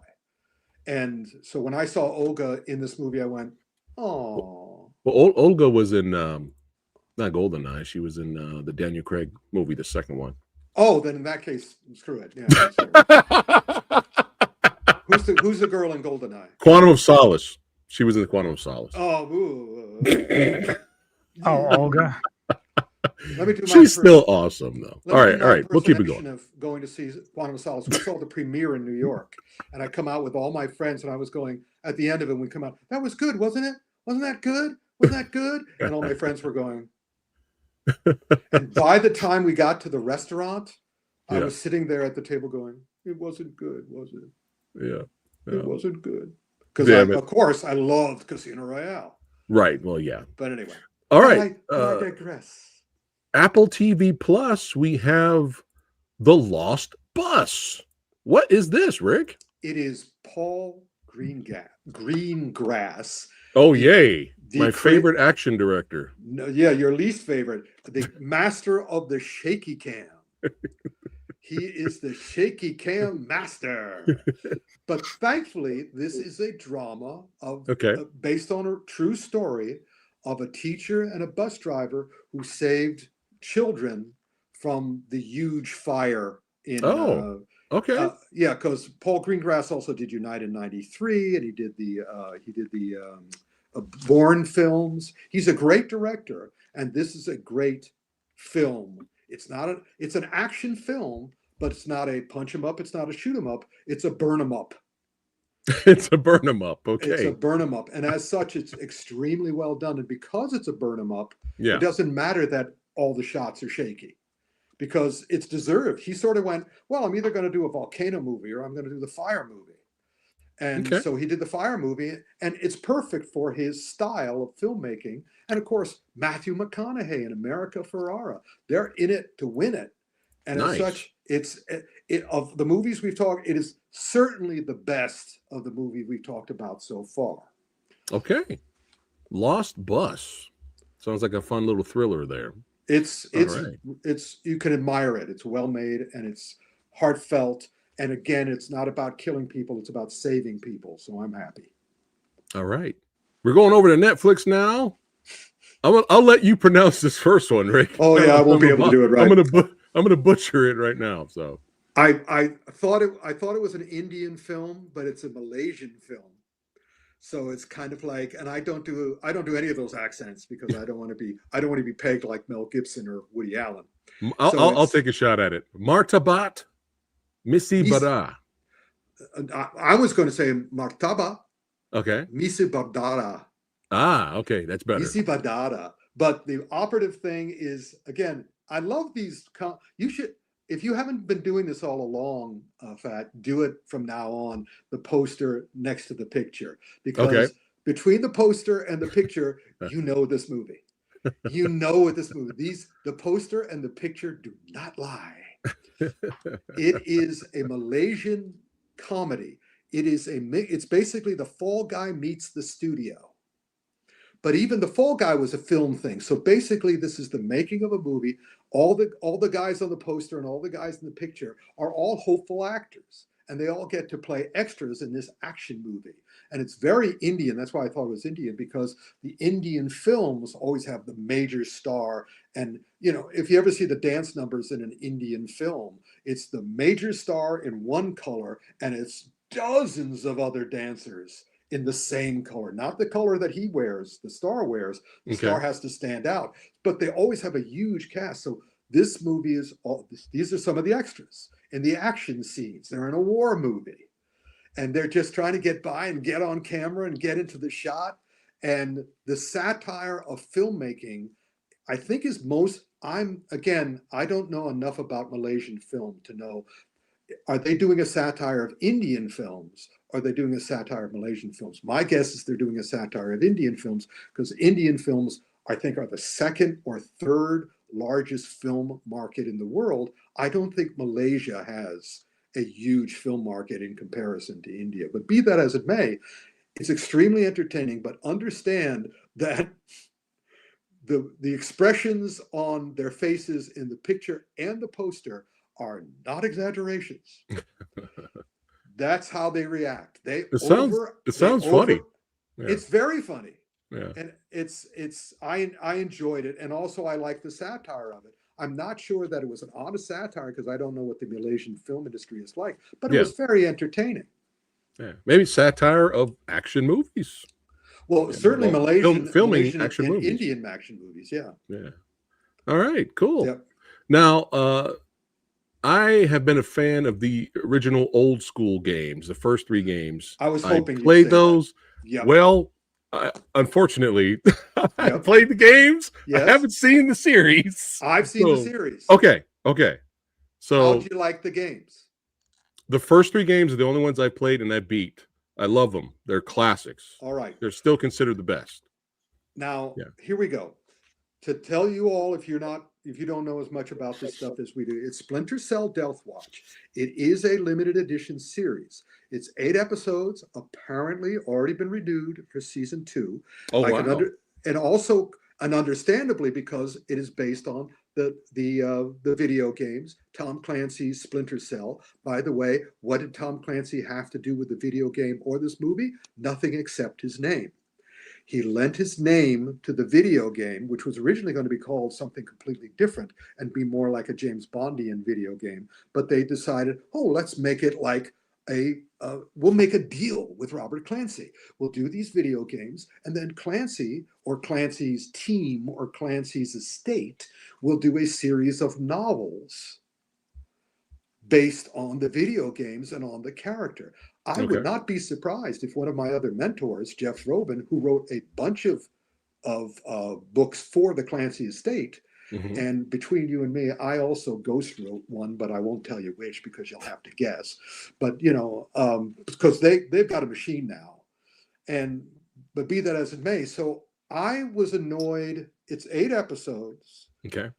And so when I saw Olga in this movie, I went, oh. Well, Olga was in not GoldenEye. She was in the Daniel Craig movie, the second one. Oh, then in that case, screw it. Yeah. Who's the girl in GoldenEye? Quantum of Solace. She was in the Quantum of Solace. Oh, Olga. Let me do. She's still awesome, though. All right. We'll keep it going. Of going to see Quantum of Solace. We saw the premiere in New York, and I come out with all my friends, and I was going at the end of it. We come out. That was good, wasn't it? Wasn't that good? Wasn't that good? And all my friends were going. And by the time we got to the restaurant, I was sitting there at the table going, "It wasn't good, was it? Yeah. It wasn't good." Because of course I loved Casino Royale. Right. Well, yeah. But anyway. All right. I digress. Apple TV Plus, we have The Lost Bus. What is this, Rick? It is Paul Greengrass. Oh, yay. My favorite action director. No, yeah, your least favorite. The master of the shaky cam. He is the shaky cam master. But thankfully, this is a drama based on a true story of a teacher and a bus driver who saved children from the huge fire in because Paul Greengrass also did Unite in '93, and he did the Bourne films. He's a great director, and this is a great film. It's an action film, but it's not a punch 'em up, it's not a shoot 'em up, it's a burn 'em up. It's a burn 'em up. Okay. It's a burn 'em up. And as such, it's extremely well done. And because it's a burn 'em up, it doesn't matter that all the shots are shaky, because it's deserved. He sort of went, well, I'm either going to do a volcano movie or I'm going to do the fire movie. And so he did the fire movie, and it's perfect for his style of filmmaking. And of course, Matthew McConaughey and America Ferrara, they're in it to win it. And as such, it's of the movies we've talked, it is certainly the best of the movie we've talked about so far. Okay. Lost Bus. Sounds like a fun little thriller there. It's you can admire it. It's well made and it's heartfelt. And again, it's not about killing people, it's about saving people. So I'm happy. All right. We're going over to Netflix now. I'll let you pronounce this first one, Rick. Oh yeah, I won't be able to do it right. I'm gonna butcher it right now. So I thought it was an Indian film, but it's a Malaysian film. So it's kind of like, and I don't do any of those accents because I don't want to be pegged like Mel Gibson or Woody Allen. I'll take a shot at it. Martabat, Misi Berdarah. I was going to say Martabat. Okay. Misi Berdarah. Ah, okay, that's better. Misi Berdarah. But the operative thing is, again, I love these. You should, if you haven't been doing this all along, Phat, do it from now on. The poster next to the picture, because between the poster and the picture, you know this movie. You know this movie. The poster and the picture do not lie. It is a Malaysian comedy. It's basically The Fall Guy meets The Studio. But even The Fall Guy was a film thing. So basically, this is the making of a movie. All the guys on the poster and all the guys in the picture are all hopeful actors. And they all get to play extras in this action movie. And it's very Indian. That's why I thought it was Indian, because the Indian films always have the major star. And, if you ever see the dance numbers in an Indian film, it's the major star in one color, and it's dozens of other dancers in the same color, not the color that he wears, the star wears. The star has to stand out, but they always have a huge cast. So this movie these are some of the extras in the action scenes. They're in a war movie. and they're just trying to get by and get on camera and get into the shot. And the satire of filmmaking, I think, is most. I don't know enough about Malaysian film to know, are they doing a satire of Indian films? Or are they doing a satire of Malaysian films? My guess is they're doing a satire of Indian films, because Indian films, I think, are the second or third largest film market in the world. I don't think Malaysia has a huge film market in comparison to India. But be that as it may, it's extremely entertaining, but understand that the expressions on their faces in the picture and the poster are not exaggerations. That's how they react. It sounds funny. Yeah. It's very funny. Yeah. And I enjoyed it. And also I like the satire of it. I'm not sure that it was an honest satire, because I don't know what the Malaysian film industry is like, but it was very entertaining. Yeah. Maybe satire of action movies. Well, certainly Malaysian action and movies. Indian action movies. Yeah. Yeah. All right, cool. Yep. Now, I have been a fan of the original old school games, the first 3 games. I was hoping you played those. Yep. Well, unfortunately, I played the games. Yes. I haven't seen the series. I've seen the series. Okay. So, how do you like the games? The first 3 games are the only ones I played and I beat. I love them. They're classics. All right. They're still considered the best. Now, here we go. To tell you all, if you don't know as much about this stuff as we do, it's Splinter Cell Deathwatch. It is a limited edition series. It's 8 episodes, apparently already been renewed for season 2. Oh, wow. And understandably, because it is based on the video games, Tom Clancy's Splinter Cell. By the way, what did Tom Clancy have to do with the video game or this movie? Nothing except his name. He lent his name to the video game, which was originally going to be called something completely different and be more like a James Bondian video game. But they decided, let's make it like we'll make a deal with Robert Clancy. We'll do these video games, and then Clancy or Clancy's team or Clancy's estate will do a series of novels based on the video games and on the character. I would not be surprised if one of my other mentors, Jeff Robin, who wrote a bunch of books for the Clancy estate, and between you and me, I also ghost wrote one, but I won't tell you which because you'll have to guess. But because they've got a machine now, but be that as it may, so I was annoyed. It's 8 episodes. Okay.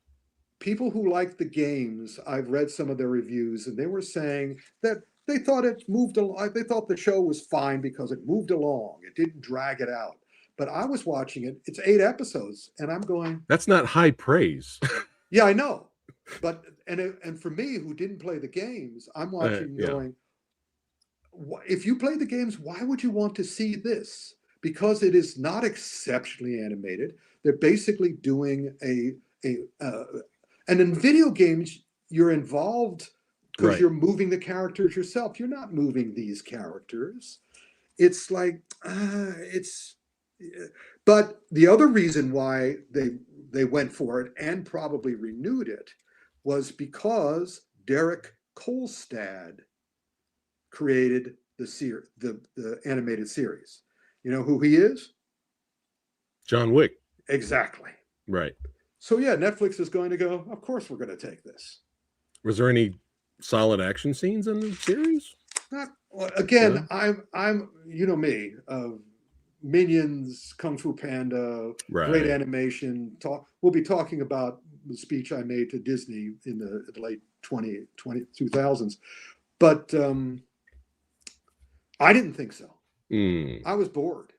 People who like the games, I've read some of their reviews, and they were saying that they thought it moved along. They thought the show was fine because it moved along. It didn't drag it out. But I was watching it. It's 8 episodes, and I'm going, that's not high praise. Yeah, I know. But and for me, who didn't play the games, I'm watching going, if you play the games, why would you want to see this? Because it is not exceptionally animated. They're basically doing and in video games, you're involved because you're moving the characters yourself. You're not moving these characters. It's like, but the other reason why they went for it and probably renewed it was because Derek Kolstad created the animated series. You know who he is? John Wick. Exactly. Right. So yeah, Netflix is going to go, of course we're going to take this. Was there any solid action scenes in the series? Again, I'm you know me, Minions, Kung Fu Panda, great animation. We'll be talking about the speech I made to Disney in the late 2000s. But I didn't think so. I was bored.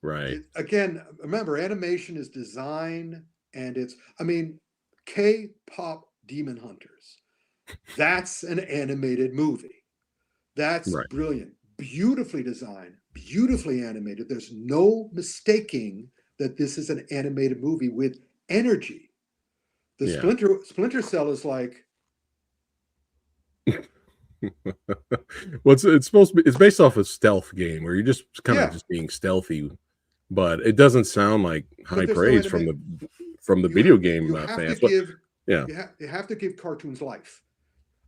Right. Again, remember, animation is design, and K-pop Demon Hunters. That's an animated movie. That's brilliant. Beautifully designed, beautifully animated. There's no mistaking that this is an animated movie with energy. The Splinter Cell is like, well, it's supposed to be. It's based off a stealth game where you're just kind of just being stealthy, but it doesn't sound like high praise from the video game fans. You have to give cartoons life.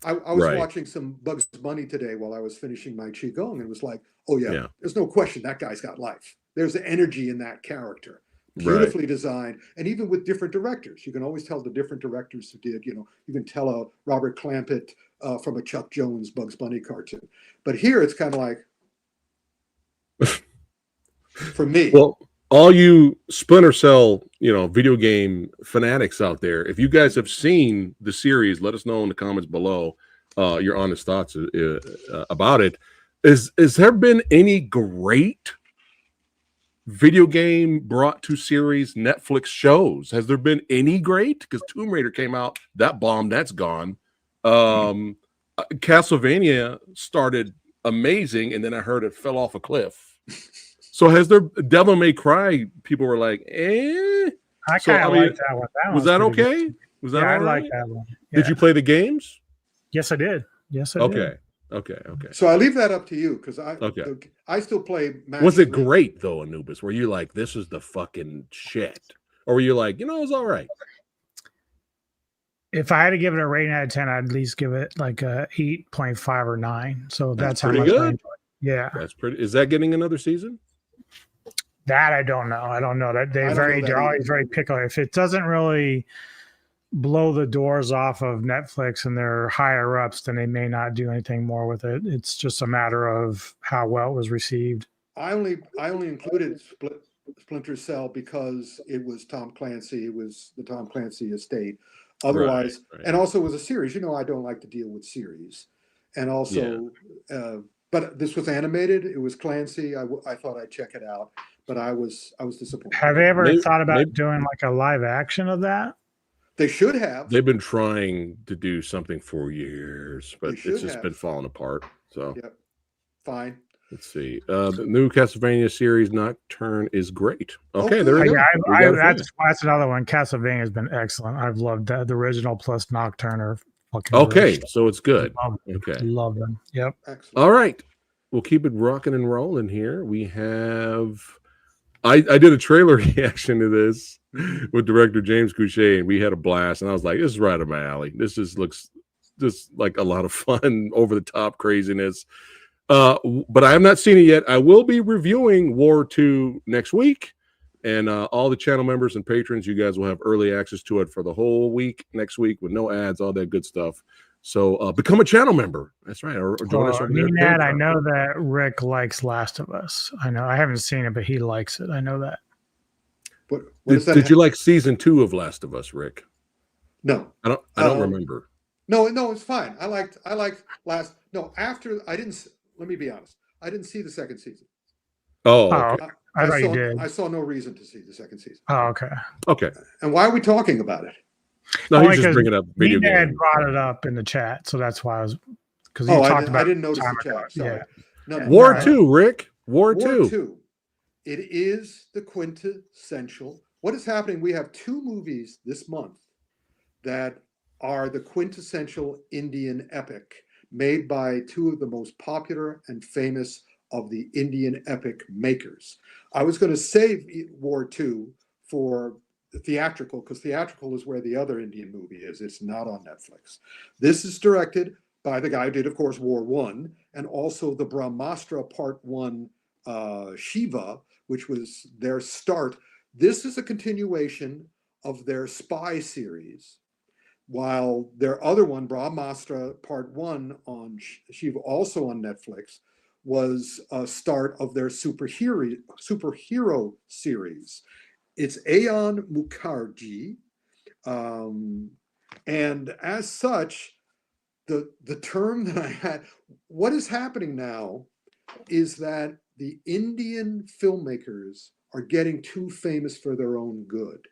I was watching some Bugs Bunny today while I was finishing my Qigong, and was like, oh yeah, there's no question that guy's got life. There's the energy in that character. Beautifully designed, and even with different directors, you can always tell the different directors who did. You can tell a Robert Clampett from a Chuck Jones Bugs Bunny cartoon. But here it's kind of like, for me. Well, all you Splinter Cell, video game fanatics out there, if you guys have seen the series, let us know in the comments below your honest thoughts about it. Is there been any great video game brought to series Netflix shows? Has there been any great? Because Tomb Raider came out, that bomb, that's gone. Castlevania started amazing, and then I heard it fell off a cliff. So has there Devil May Cry? People were like, eh. I kind of like that one. Was that okay? Was that I all right? like that one. Yeah. Did you play the games? Yes, I did. Yes, I did. Okay. So I leave that up to you, because I still play. Was it great though, Anubis? Were you like, this is the fucking shit, or were you like, it's all right? If I had to give it a rating out of 10, I'd at least give it like a 8.5 or 9. So that's how much good. I enjoyed it. Yeah, that's pretty. Is that getting another season? That I don't know. I don't know. That they're always very picky. If it doesn't really blow the doors off of Netflix and their higher ups, then they may not do anything more with it. It's just a matter of how well it was received. I only included Splinter Cell because it was Tom Clancy. It was the Tom Clancy estate. Otherwise, and also it was a series. I don't like to deal with series, and also, but this was animated. It was Clancy. I thought I'd check it out, but I was disappointed. Have they ever thought about doing like a live action of that? They should have. They've been trying to do something for years, but it's just been falling apart. So, fine. Let's see. The new Castlevania series Nocturne is great. Okay, there we go. That's another one. Castlevania has been excellent. I've loved that. The original plus Nocturne are fucking great. So it's good. Love them. Yep. Excellent. All right. We'll keep it rocking and rolling here. We have... I did a trailer reaction to this with director James Couché, and we had a blast. And I was like, this is right up my alley. This looks just like a lot of fun, over the top craziness. But I have not seen it yet. I will be reviewing War 2 next week. And all the channel members and patrons, you guys will have early access to it for the whole week next week with no ads, all that good stuff. So become a channel member. That's right. Or join us over there. I know that Rick likes Last of Us. I know. I haven't seen it, but he likes it. I know that. Did you like season 2 of Last of Us, Rick? No. I don't remember. No, it's fine. I liked last. No, after I didn't. Let me be honest. I didn't see the second season. Oh, okay. I thought you did. I saw no reason to see the second season. Oh, okay. Okay. And why are we talking about it? No, he's just bringing up video games. Dad brought it up in the chat, so that's why I was. Because I didn't notice the chat. Sorry. Yeah. No, War 2, Rick. War 2. It is the quintessential. What is happening? We have 2 movies this month that are the quintessential Indian epic, made by 2 of the most popular and famous of the Indian epic makers. I was going to save War 2 for the theatrical, because theatrical is where the other Indian movie is. It's not on Netflix. This is directed by the guy who did, of course, War 1, and also the Brahmastra Part 1 Shiva, which was their start. This is a continuation of their spy series, while their other one, Brahmastra Part 1 on Shiva, also on Netflix, was a start of their superhero series. It's Ayan Mukherjee, and as such, the term that I had, what is happening now is that the Indian filmmakers are getting too famous for their own good.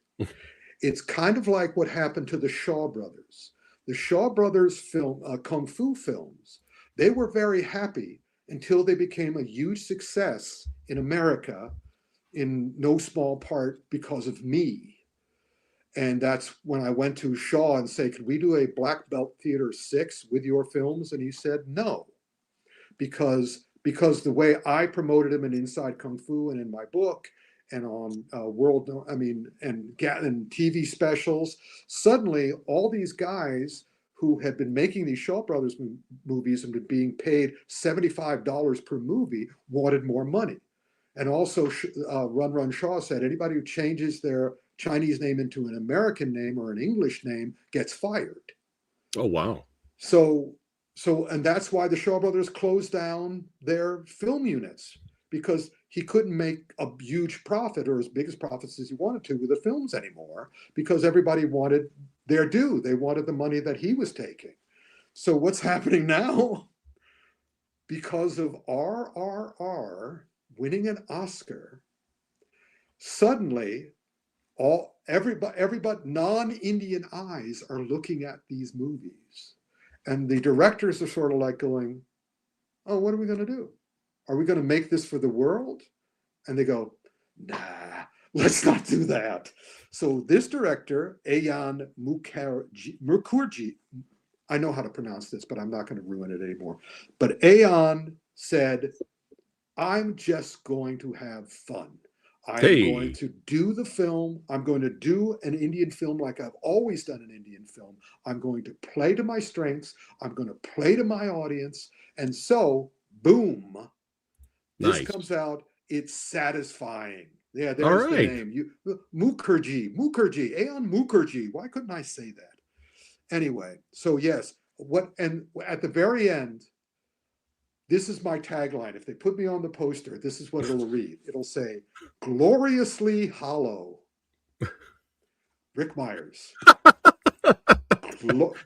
It's kind of like what happened to the Shaw brothers. The Shaw brothers film kung fu films. They were very happy until they became a huge success in America, in no small part because of me. And that's when I went to Shaw and say, could we do a Black Belt Theater 6 with your films? And he said, no, because the way I promoted him in Inside Kung Fu and in my book and on and TV specials, suddenly all these guys who had been making these Shaw Brothers movies and been being paid $75 per movie, wanted more money. And also, Run Run Shaw said anybody who changes their Chinese name into an American name or an English name gets fired. Oh, wow. So, and that's why the Shaw Brothers closed down their film units, because he couldn't make a huge profit or as big as profits as he wanted to with the films anymore, because everybody wanted their due. They wanted the money that he was taking. So what's happening now? Because of RRR winning an Oscar, suddenly everybody non-Indian eyes are looking at these movies. And the directors are sort of like going, oh, what are we going to do? Are we going to make this for the world? And they go, nah, let's not do that. So this director, Jian Mukherjee, I know how to pronounce this, but I'm not going to ruin it anymore. But Jian said, I'm just going to have fun. I'm going to do the film. I'm going to do an Indian film like I've always done an Indian film. I'm going to play to my strengths. I'm going to play to my audience. And so, boom, this comes out. It's satisfying. Yeah, there's the name. Mukherjee, Jian Mukherjee. Why couldn't I say that? Anyway, so yes, and at the very end, this is my tagline. If they put me on the poster, this is what it'll read. It'll say, gloriously hollow. Rick Myers.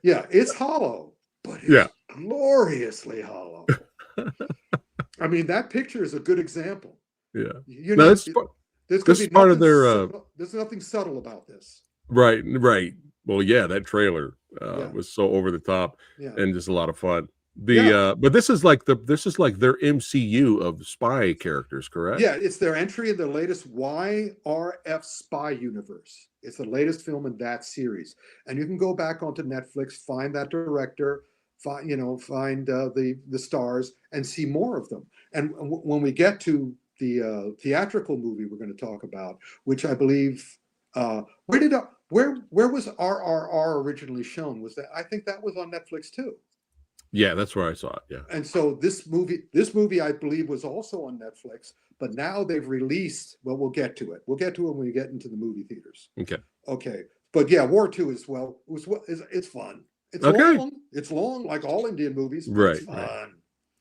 Yeah, it's hollow, but it's gloriously hollow. I mean, that picture is a good example. Yeah. There's part of their... There's nothing subtle about this. Right. Well, yeah, that trailer was so over the top and just a lot of fun. But this is like their MCU of spy characters, correct? Yeah, it's their entry in the latest YRF spy universe. It's the latest film in that series, and you can go back onto Netflix, find that director, find the stars, and see more of them. And when we get to the theatrical movie we're going to talk about, which I believe, where was RRR originally shown? I think that was on Netflix too. Yeah, that's where I saw it. Yeah. And so this movie, I believe, was also on Netflix, but now they've released. Well, we'll get to it. We'll get to it when we get into the movie theaters. Okay. But yeah, War 2 as well. It's fun. It's long. It's long, like all Indian movies. But it's fun. Right.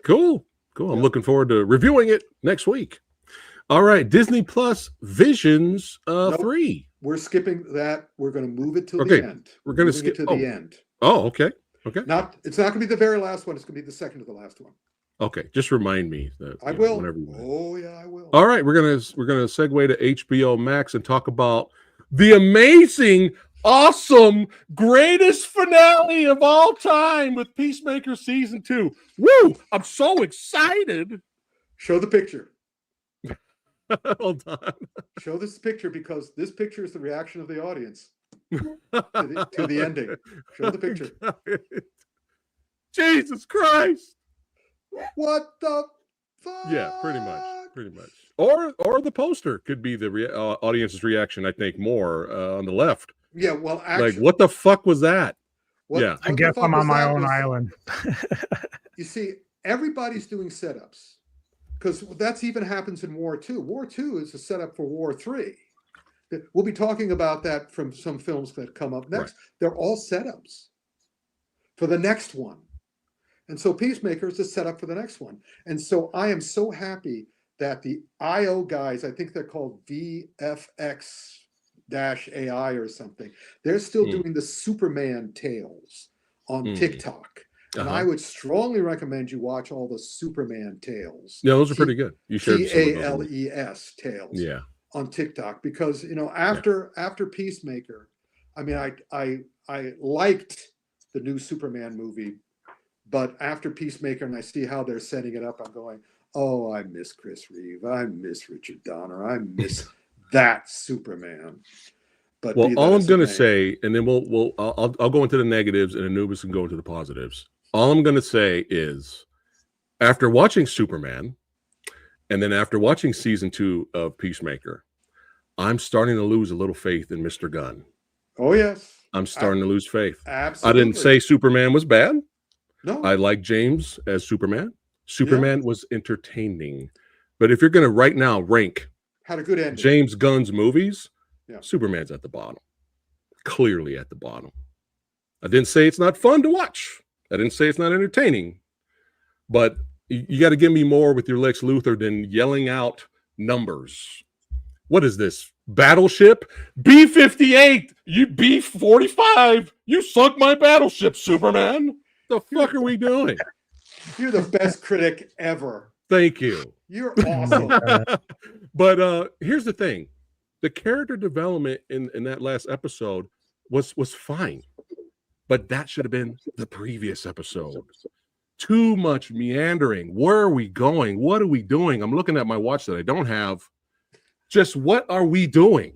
Cool. I'm looking forward to reviewing it next week. All right, Disney Plus Visions 3. We're skipping that. We're going to move it to the end. We're going to skip it to the end. Oh, okay. It's not going to be the very last one. It's going to be the second to the last one. Okay, just remind me that I will. Whenever you oh yeah, I will. All right, we're gonna segue to HBO Max and talk about the amazing, awesome, greatest finale of all time with Peacemaker season 2. Woo! I'm so excited. Show the picture. Hold on. Show this picture, because this picture is the reaction of the audience. to the ending. Show the picture. Jesus Christ! What the fuck? Yeah, pretty much. Or the poster could be the audience's reaction. I think more on the left. Yeah, well, actually, like, what the fuck was that? I guess I'm on my own island. You see, everybody's doing setups, because that's even happens in War 2. War 2 is a setup for War 3. We'll be talking about that from some films that come up next. Right. They're all setups for the next one. And so Peacemaker is a setup for the next one. And so I am so happy that the IO guys, I think they're called VFX-AI or something, they're still doing the Superman tales on TikTok. And I would strongly recommend you watch all the Superman tales. Yeah, those are pretty good. You shared TALES tales. Yeah. On TikTok, because after Peacemaker, I mean, I liked the new Superman movie, but after Peacemaker and I see how they're setting it up, I'm going, oh, I miss Chris Reeve, I miss Richard Donner, I miss that Superman. But all I'm going to say, and then I'll go into the negatives, and Anubis can go into the positives. All I'm going to say is, after watching Superman, and then after watching season 2 of Peacemaker, I'm starting to lose a little faith in Mr. Gunn. Oh, yes. I'm starting to lose faith. Absolutely. I didn't say Superman was bad. No. I like James as Superman. Superman was entertaining. But if you're going to right now rank had a good ending. James Gunn's movies, Superman's at the bottom. Clearly at the bottom. I didn't say it's not fun to watch. I didn't say it's not entertaining. But you got to give me more with your Lex Luthor than yelling out numbers. What is this? Battleship? B-58! You B-45! You sunk my battleship, Superman! The fuck are we doing? You're the best critic ever. Thank you. You're awesome. But here's the thing. The character development in that last episode was fine. But that should have been the previous episode. Too much meandering. Where are we going? What are we doing? I'm looking at my watch that I don't have. Just what are we doing?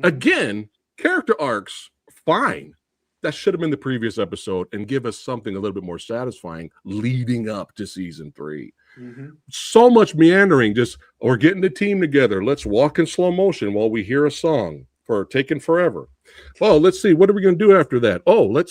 Again, character arcs, fine. That should have been the previous episode and give us something a little bit more satisfying leading up to season 3. So much meandering. Just, we're getting the team together. Let's walk in slow motion while we hear a song for taking forever. Oh, let's see. What are we going to do after that? Oh,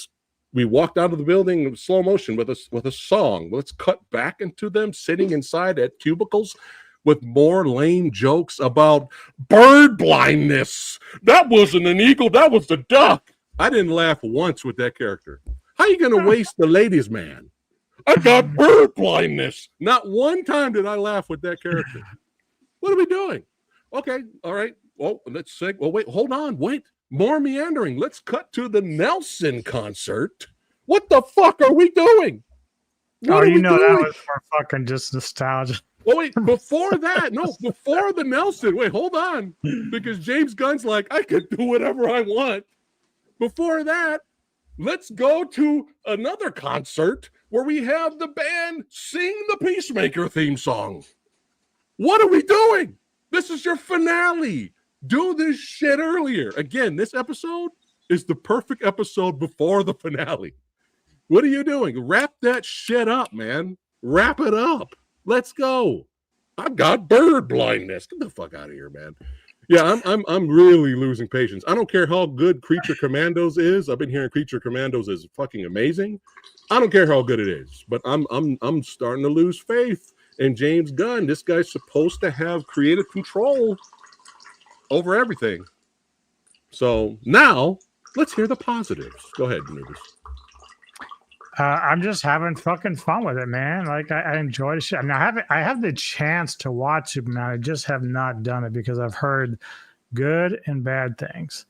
we walked out of the building in slow motion with a song. Let's cut back into them sitting inside at cubicles with more lame jokes about bird blindness. That wasn't an eagle. That was the duck. I didn't laugh once with that character. How are you going to waste the ladies' man? I got bird blindness. Not one time did I laugh with that character. What are we doing? Okay, all right. Well, let's say, well, wait, hold on. Wait, more meandering. Let's cut to the Nelson concert. What the fuck are we doing? What are we doing? That was for fucking just nostalgia. Oh, wait, before that, before the Nelson, wait, hold on. Because James Gunn's like, I can do whatever I want. Before that, let's go to another concert where we have the band sing the Peacemaker theme song. What are we doing? This is your finale. Do this shit earlier. Again, this episode is the perfect episode before the finale. What are you doing? Wrap that shit up, man. Wrap it up. Let's go. I've got bird blindness. Get the fuck out of here, man. Yeah, I'm really losing patience. I don't care how good Creature Commandos is. I've been hearing Creature Commandos is fucking amazing. I don't care how good it is, but I'm starting to lose faith in James Gunn. This guy's supposed to have creative control over everything. So now let's hear the positives. Go ahead, Anubis. I'm just having fucking fun with it, man. Like I enjoy the shit. I mean, I have the chance to watch Superman. I just have not done it because I've heard good and bad things.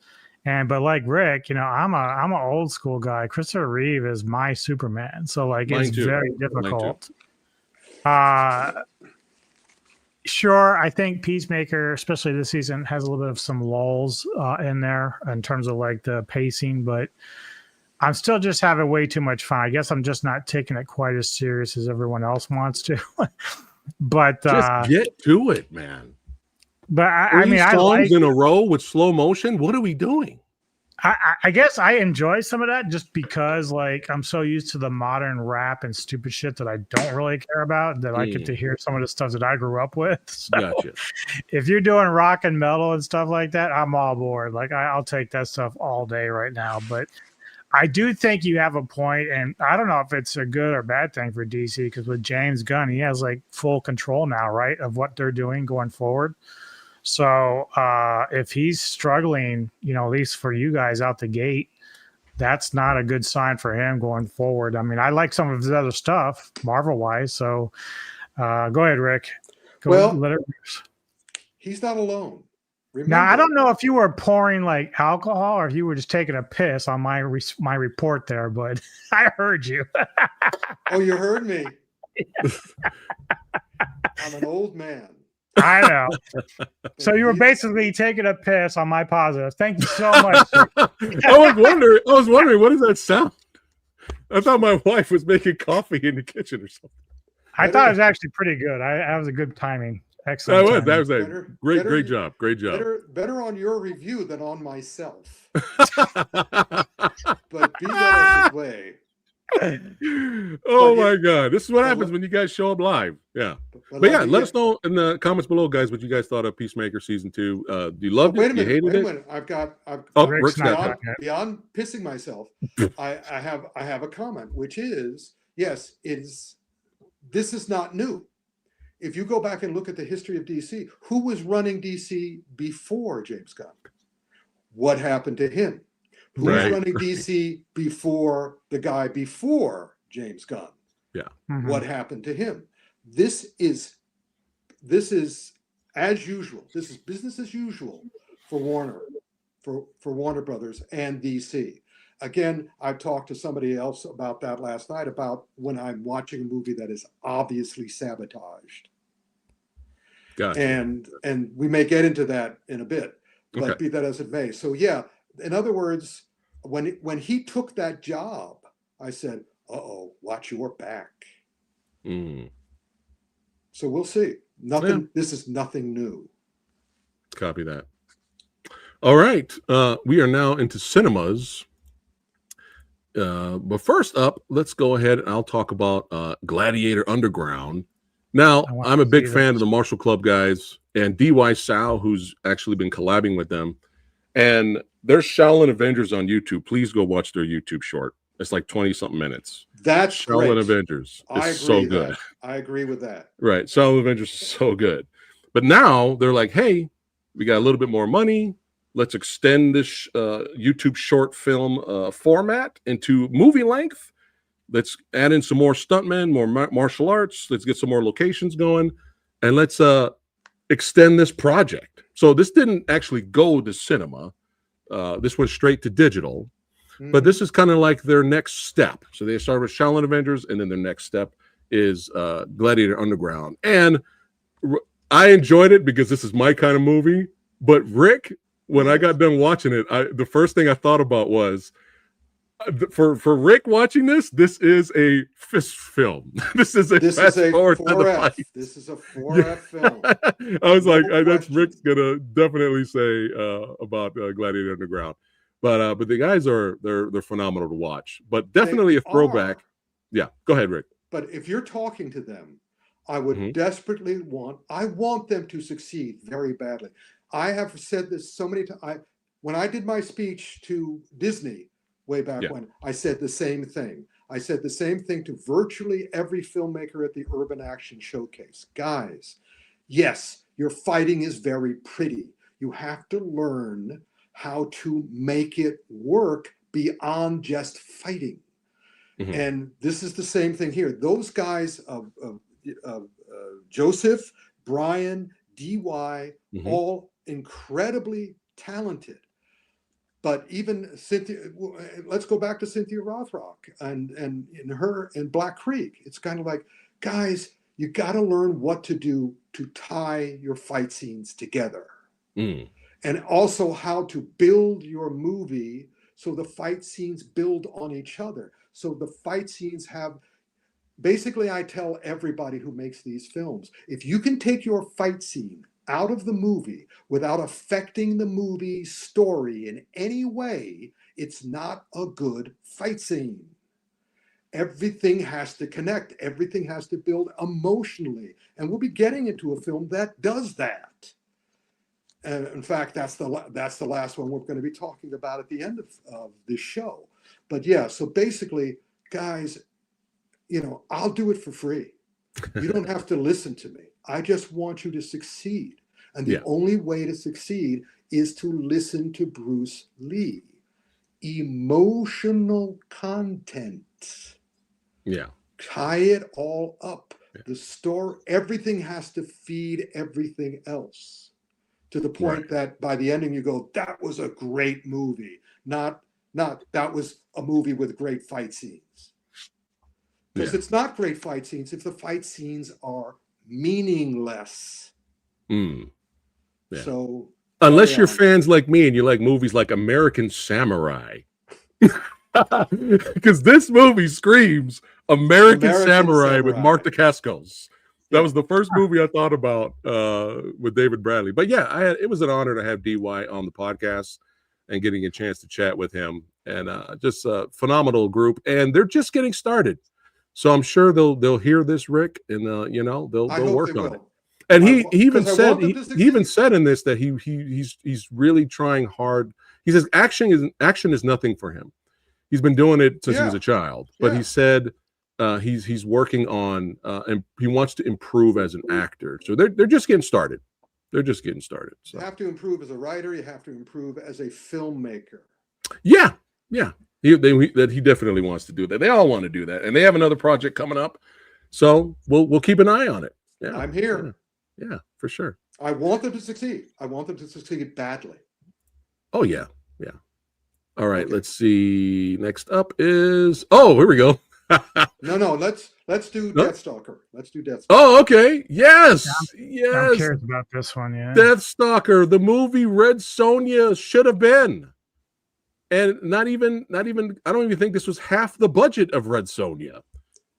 But like Rick, I'm an old school guy. Christopher Reeve is my Superman, so like it's very difficult. Sure, I think Peacemaker, especially this season, has a little bit of some lulls in there in terms of like the pacing, but I'm still just having way too much fun. I guess I'm just not taking it quite as serious as everyone else wants to. But just get to it, man. But I mean, songs in a row with slow motion. What are we doing? I guess I enjoy some of that just because, like, I'm so used to the modern rap and stupid shit that I don't really care about that I get to hear some of the stuff that I grew up with. So gotcha. If you're doing rock and metal and stuff like that, I'm all aboard. Like, I'll take that stuff all day right now. But I do think you have a point, and I don't know if it's a good or bad thing for DC because with James Gunn, he has like full control now, right, of what they're doing going forward. So if he's struggling, at least for you guys out the gate, that's not a good sign for him going forward. I mean, I like some of his other stuff, Marvel-wise. So go ahead, Rick. He's not alone. Remember, now, I don't know if you were pouring like alcohol or if you were just taking a piss on my report there, but I heard you. Oh, you heard me. I'm an old man. I know. So you were basically taking a piss on my positive. Thank you so much. I was wondering, what does that sound? I thought my wife was making coffee in the kitchen or something. I thought it was actually pretty good. That was a good timing. Excellent. That was a great job. Great job. Better on your review than on myself. But be that as it may, Oh my God. This is what happens when you guys show up live. Yeah. But yeah, let us know in the comments below, guys, what you guys thought of Peacemaker season 2. Do you love it? You hated it? Wait a minute. Rick's got beyond pissing myself. I have a comment, which is, yes, this is not new. If you go back and look at the history of DC, who was running DC before James Gunn? What happened to him? Who was running DC before the guy before James Gunn? Yeah. Mm-hmm. What happened to him? This is as usual. This is business as usual for Warner, for Warner Brothers and DC. Again, I talked to somebody else about that last night, about when I'm watching a movie that is obviously sabotaged. Gotcha. And we may get into that in a bit, but be that as it may. So yeah, in other words, when he took that job, I said, "Uh-oh, watch your back." Mm. So we'll see. Nothing. This is nothing new. Copy that. All right, we are now into cinemas. But first up, let's go ahead and I'll talk about Gladiator Underground. Now, I'm a big fan of the Marshall Club guys and D.Y. Sao, who's actually been collabing with them. And there's Shaolin Avengers on YouTube. Please go watch their YouTube short. It's like 20-something minutes. That's Shaolin Avengers. It's so good. I agree with that. Right. Shaolin Avengers is so good. But now they're like, hey, we got a little bit more money. Let's extend this YouTube short film format into movie length. Let's add in some more stuntmen, more martial arts. Let's get some more locations going. And let's extend this project. So this didn't actually go to cinema. This went straight to digital. Mm-hmm. But this is kind of like their next step. So they started with Shaolin Avengers, and then their next step is Gladiator Underground. And I enjoyed it because this is my kind of movie. But Rick, when I got done watching it, the first thing I thought about was, for Rick watching this is a fist film. This is a 4F. This is a 4F film. I was like, that's Rick's gonna definitely say about Gladiator Underground. But the guys they're phenomenal to watch. But definitely a throwback. Yeah, go ahead, Rick. But if you're talking to them, I would desperately want them to succeed very badly. I have said this so many times. When I did my speech to Disney way back when, I said the same thing. I said the same thing to virtually every filmmaker at the Urban Action Showcase. Guys, yes, your fighting is very pretty. You have to learn how to make it work beyond just fighting. Mm-hmm. And this is the same thing here. Those guys of Joseph, Brian, DY, all incredibly talented. But even Cynthia, let's go back to Cynthia Rothrock and in her in Black Creek. It's kind of like, guys, you got to learn what to do to tie your fight scenes together. Mm. And also how to build your movie so the fight scenes build on each other. So the fight scenes have, basically I tell everybody who makes these films, if you can take your fight scene out of the movie without affecting the movie story in any way, it's not a good fight scene. Everything has to connect. Everything has to build emotionally. And we'll be getting into a film that does that. And in fact, that's the last one we're going to be talking about at the end of this show. But yeah, so basically, guys, I'll do it for free. You don't have to listen to me. I just want you to succeed. And the only way to succeed is to listen to Bruce Lee. Emotional content. Yeah. Tie it all up. Yeah. The story, everything has to feed everything else. To the point that by the ending you go, that was a great movie. Not that was a movie with great fight scenes. Because it's not great fight scenes if the fight scenes are meaningless. Mm. Yeah. So unless you're fans like me and you like movies like American Samurai. Because this movie screams American Samurai with Mark Dacascos. That was the first movie I thought about with David Bradley. But yeah, it was an honor to have DY on the podcast and getting a chance to chat with him. and just a phenomenal group, and they're just getting started. So I'm sure they'll hear this, Rick, and they'll work on it. And he even said in this that he's really trying hard. He says action is nothing for him. He's been doing it since he was a child, but he said he's working on and he wants to improve as an actor. So they're just getting started. They're just getting started. So. You have to improve as a writer. You have to improve as a filmmaker. Yeah. He definitely wants to do that. They all want to do that, and they have another project coming up. So we'll keep an eye on it. Yeah, I'm here. Yeah, for sure. I want them to succeed. I want them to succeed badly. Oh yeah. All right, let's see. Next up is here we go. No, let's do Deathstalker. Let's do Deathstalker. Oh, okay. Yes. I'm curious about this one. Yeah. Deathstalker, the movie Red Sonja should have been. And not even I don't even think this was half the budget of Red Sonja.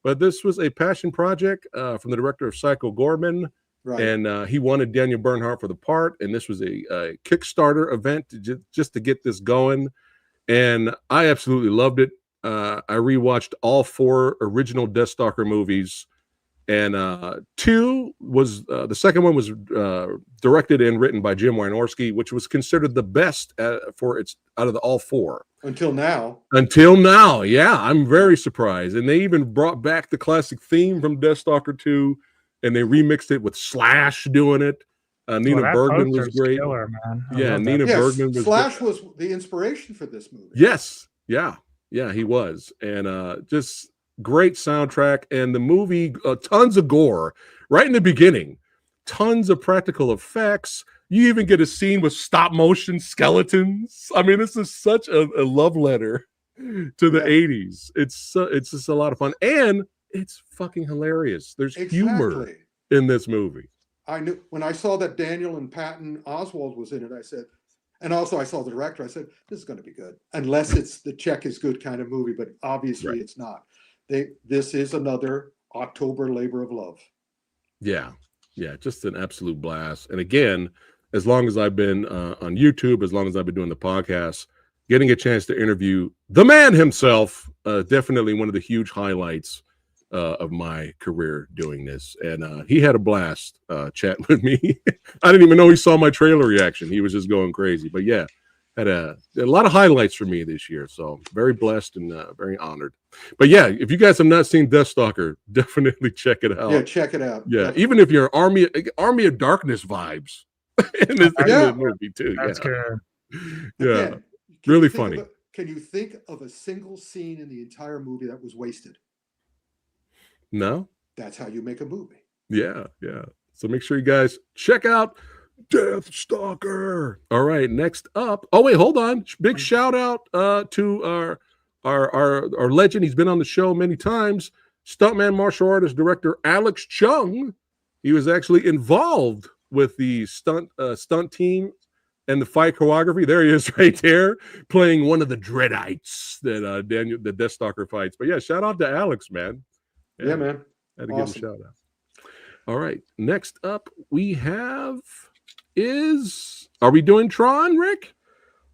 But this was a passion project from the director of Psycho Gorman. Right. And he wanted Daniel Bernhardt for the part. And this was a Kickstarter event just to get this going. And I absolutely loved it. I rewatched all 4 original Deathstalker movies. And the second one was directed and written by Jim Wynorski, which was considered the best for its out of all 4 until now. Yeah, I'm very surprised. And they even brought back the classic theme from Deathstalker 2, and they remixed it with Slash doing it. Nina Bergman was great. Killer, man. Nina Bergman was Slash was the inspiration for this movie. Yes, yeah, he was, and just. Great soundtrack, and the movie, tons of gore right in the beginning, tons of practical effects. You even get a scene with stop motion skeletons. I mean, this is such a love letter to the 80s. It's just a lot of fun, and it's fucking hilarious. There's humor in this movie. I knew when I saw that Daniel and Patton Oswalt was in it, I said, and also I saw the director, I said, this is going to be good, unless it's the check is good kind of movie, but obviously it's not. This is another October labor of love. Yeah, just an absolute blast. And again, as long as I've been on YouTube, as long as I've been doing the podcast, getting a chance to interview the man himself, definitely one of the huge highlights of my career doing this. And he had a blast chatting with me. I didn't even know he saw my trailer reaction. He was just going crazy. But yeah, had a lot of highlights for me this year. So very blessed and very honored. But yeah, if you guys have not seen Deathstalker, definitely check it out. Yeah, check it out. Yeah, even if you're Army of Darkness vibes in this movie too. That's good. Yeah, again, really funny. Can you think of a single scene in the entire movie that was wasted? No. That's how you make a movie. Yeah. So make sure you guys check out Deathstalker. All right, next up. Oh wait, hold on. Big shout out to our legend. He's been on the show many times. Stuntman, martial artist, director Alex Chung. He was actually involved with the stunt team and the fight choreography. There he is, right there, playing one of the Dreadites that the Deathstalker fights. But yeah, shout out to Alex, man. Yeah, man. Had to give him a shout out. All right, next up we have. Are we doing Tron, Rick?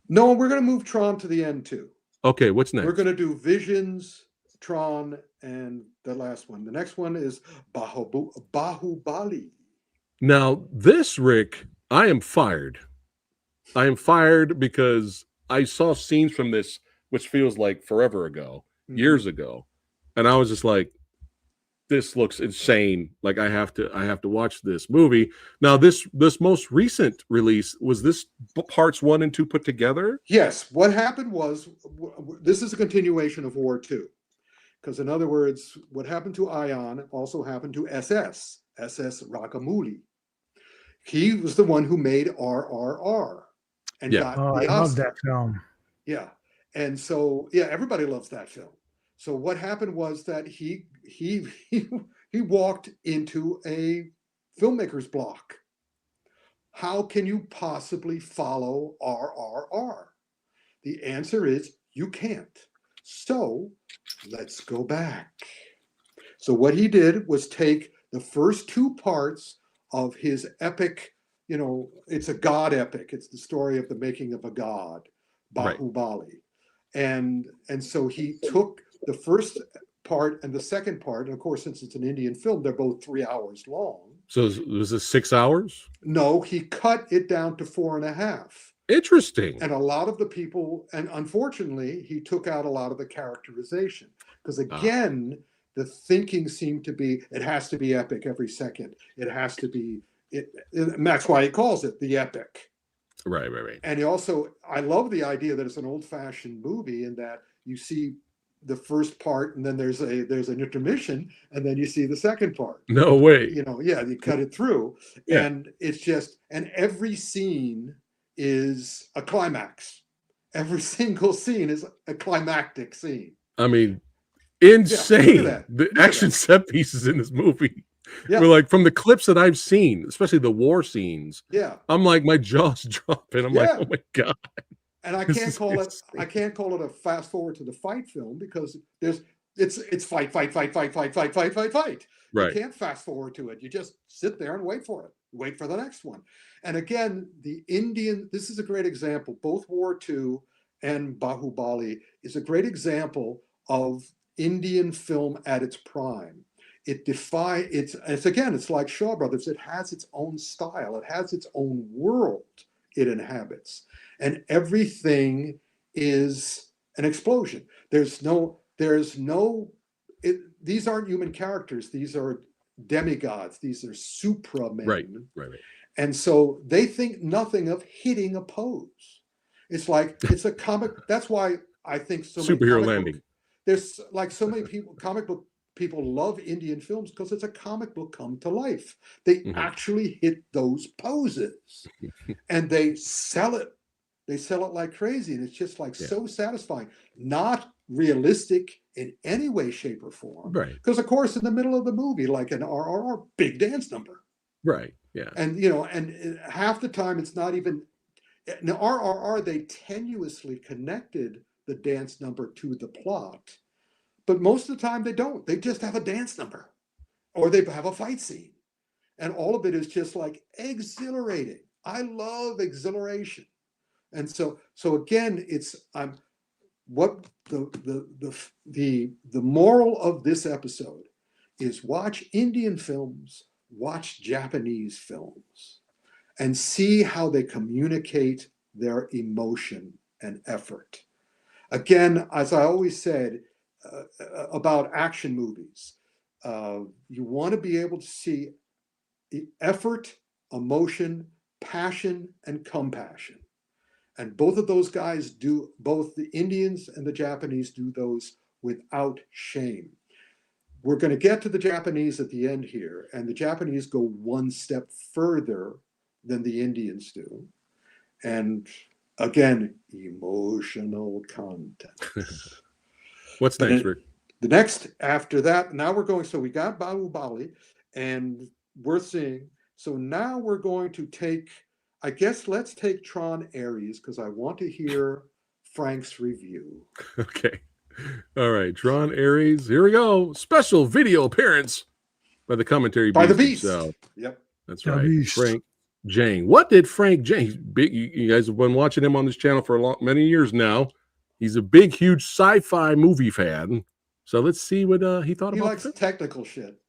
No, we're going to move Tron to the end too. Okay, what's next? We're going to do Visions, Tron, and the last one. The next one is Bahubali. Now, this, Rick, I am fired. I am fired because I saw scenes from this, which feels like forever ago, years ago, and I was just like, this looks insane. Like I have to watch this movie. Now, this most recent release, was this parts 1 and 2 put together? Yes. What happened was, this is a continuation of War 2. Because in other words, what happened to Ion also happened to SS Rakamuli. He was the one who made RRR and got the Oscar. I love that film. Yeah. And so, everybody loves that film. So what happened was that he walked into a filmmaker's block. How can you possibly follow RRR? The answer is you can't. So let's go back. So what he did was take the first 2 parts of his epic, it's a god epic. It's the story of the making of a god, Bahubali. Right. And so he took the first part and the second part, and of course, since it's an Indian film, they're both 3 hours long. So was it 6 hours? No, he cut it down to 4.5. Interesting. And a lot of the people, and unfortunately, he took out a lot of the characterization. Because again, the thinking seemed to be, it has to be epic every second. It has to be, and that's why he calls it the epic. Right. And he also, I love the idea that it's an old-fashioned movie in that you see the first part and then there's an intermission and then you see the second part. No way. You cut it through. Yeah. And it's just, and every scene is a climax. Every single scene is a climactic scene. I mean, insane. Yeah, the action set pieces in this movie. Yeah. We're like, from the clips that I've seen, especially the war scenes. Yeah. I'm like, my jaw's dropping. I'm like, oh my God. And I can't call it a fast forward to the fight film because it's fight. Right. You can't fast forward to it. You just sit there and wait for it. Wait for the next one. And again, this is a great example. Both War II and Bahubali is a great example of Indian film at its prime. It's like Shaw Brothers. It has its own style. It has its own world it inhabits. And everything is an explosion. These aren't human characters. These are demigods. These are supramen. Right. And so they think nothing of hitting a pose. It's like, it's a comic. That's why I think so many superhero landing. There's like so many people, comic book people love Indian films because it's a comic book come to life. They actually hit those poses and they sell it. They sell it like crazy. And it's just like so satisfying, not realistic in any way, shape, or form. Right. Because of course, in the middle of the movie, like an RRR, big dance number. Right. Yeah. And, and half the time it's not even, in RRR, they tenuously connected the dance number to the plot. But most of the time they don't. They just have a dance number or they have a fight scene. And all of it is just like exhilarating. I love exhilaration. And so again, what the moral of this episode is: watch Indian films, watch Japanese films, and see how they communicate their emotion and effort. Again, as I always said about action movies, you want to be able to see the effort, emotion, passion, and compassion. And both of those guys do, both the Indians and the Japanese do those without shame. We're going to get to the Japanese at the end here, and the Japanese go one step further than the Indians do. And again, emotional content. What's next, Rick? The next after that, now we're going, so we got Bahubali, and we're seeing, so now we're going to take, I guess let's take Tron Ares, because I want to hear Frank's review. Okay. All right. Tron Ares. Here we go. Special video appearance by the commentary by the Beast. Himself. Yep. That's right. Frank Jang. What did Frank Jang? He's big. You guys have been watching him on this channel for many years now. He's a big, huge sci-fi movie fan. So let's see what he thought about it. He likes technical shit.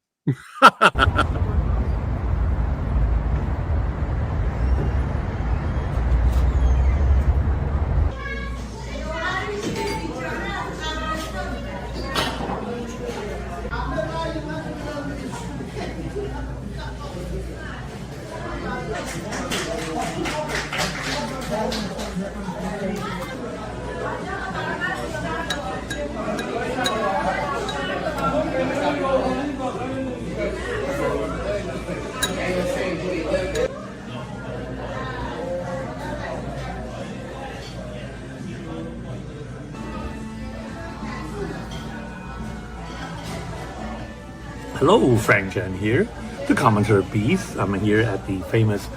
Hello, Frank Jian here, the commentator Beast. I'm here at the famous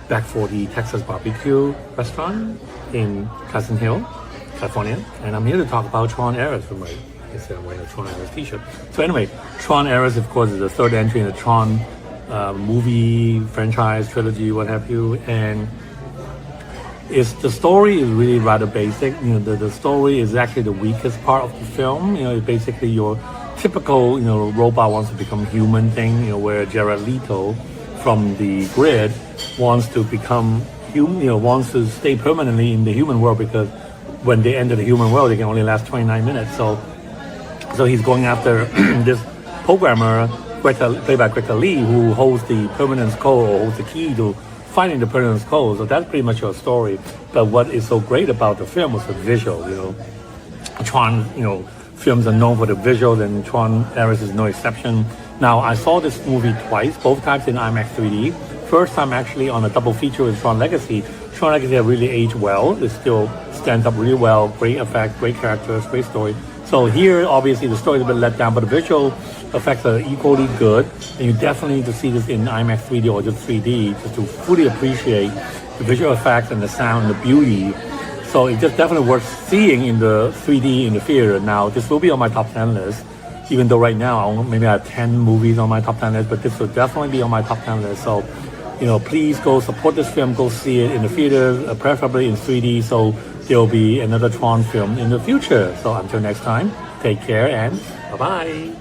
Back 40 Texas Barbecue restaurant in Pleasant Hill, California, and I'm here to talk about Tron Ares. I'm wearing a Tron Ares t-shirt. So anyway, Tron Ares, of course, is the third entry in the Tron movie franchise, trilogy, what have you, and the story is really rather basic. The story is actually the weakest part of the film. It's basically your typical robot wants to become human thing. Where Jared Leto from the grid wants to become human. Wants to stay permanently in the human world because when they enter the human world, they can only last 29 minutes. So he's going after this programmer, played by Greta Lee, who holds the permanence code or holds the key to finding the permanence code. So that's pretty much your story. But what is so great about the film was the visual. Tron, films are known for the visuals, and Tron Ares is no exception. Now, I saw this movie twice, both times in IMAX 3D. First time actually on a double feature with Tron Legacy. Tron Legacy have really aged well. It still stands up really well. Great effects, great characters, great story. So here, obviously, the story is a bit let down, but the visual effects are equally good. And you definitely need to see this in IMAX 3D or just 3D just to fully appreciate the visual effects and the sound and the beauty. So it's just definitely worth seeing in the 3D in the theater. Now, this will be on my top 10 list, even though right now maybe I have 10 movies on my top 10 list, but this will definitely be on my top 10 list. So, please go support this film, go see it in the theater, preferably in 3D, so there'll be another Tron film in the future. So until next time, take care and bye-bye.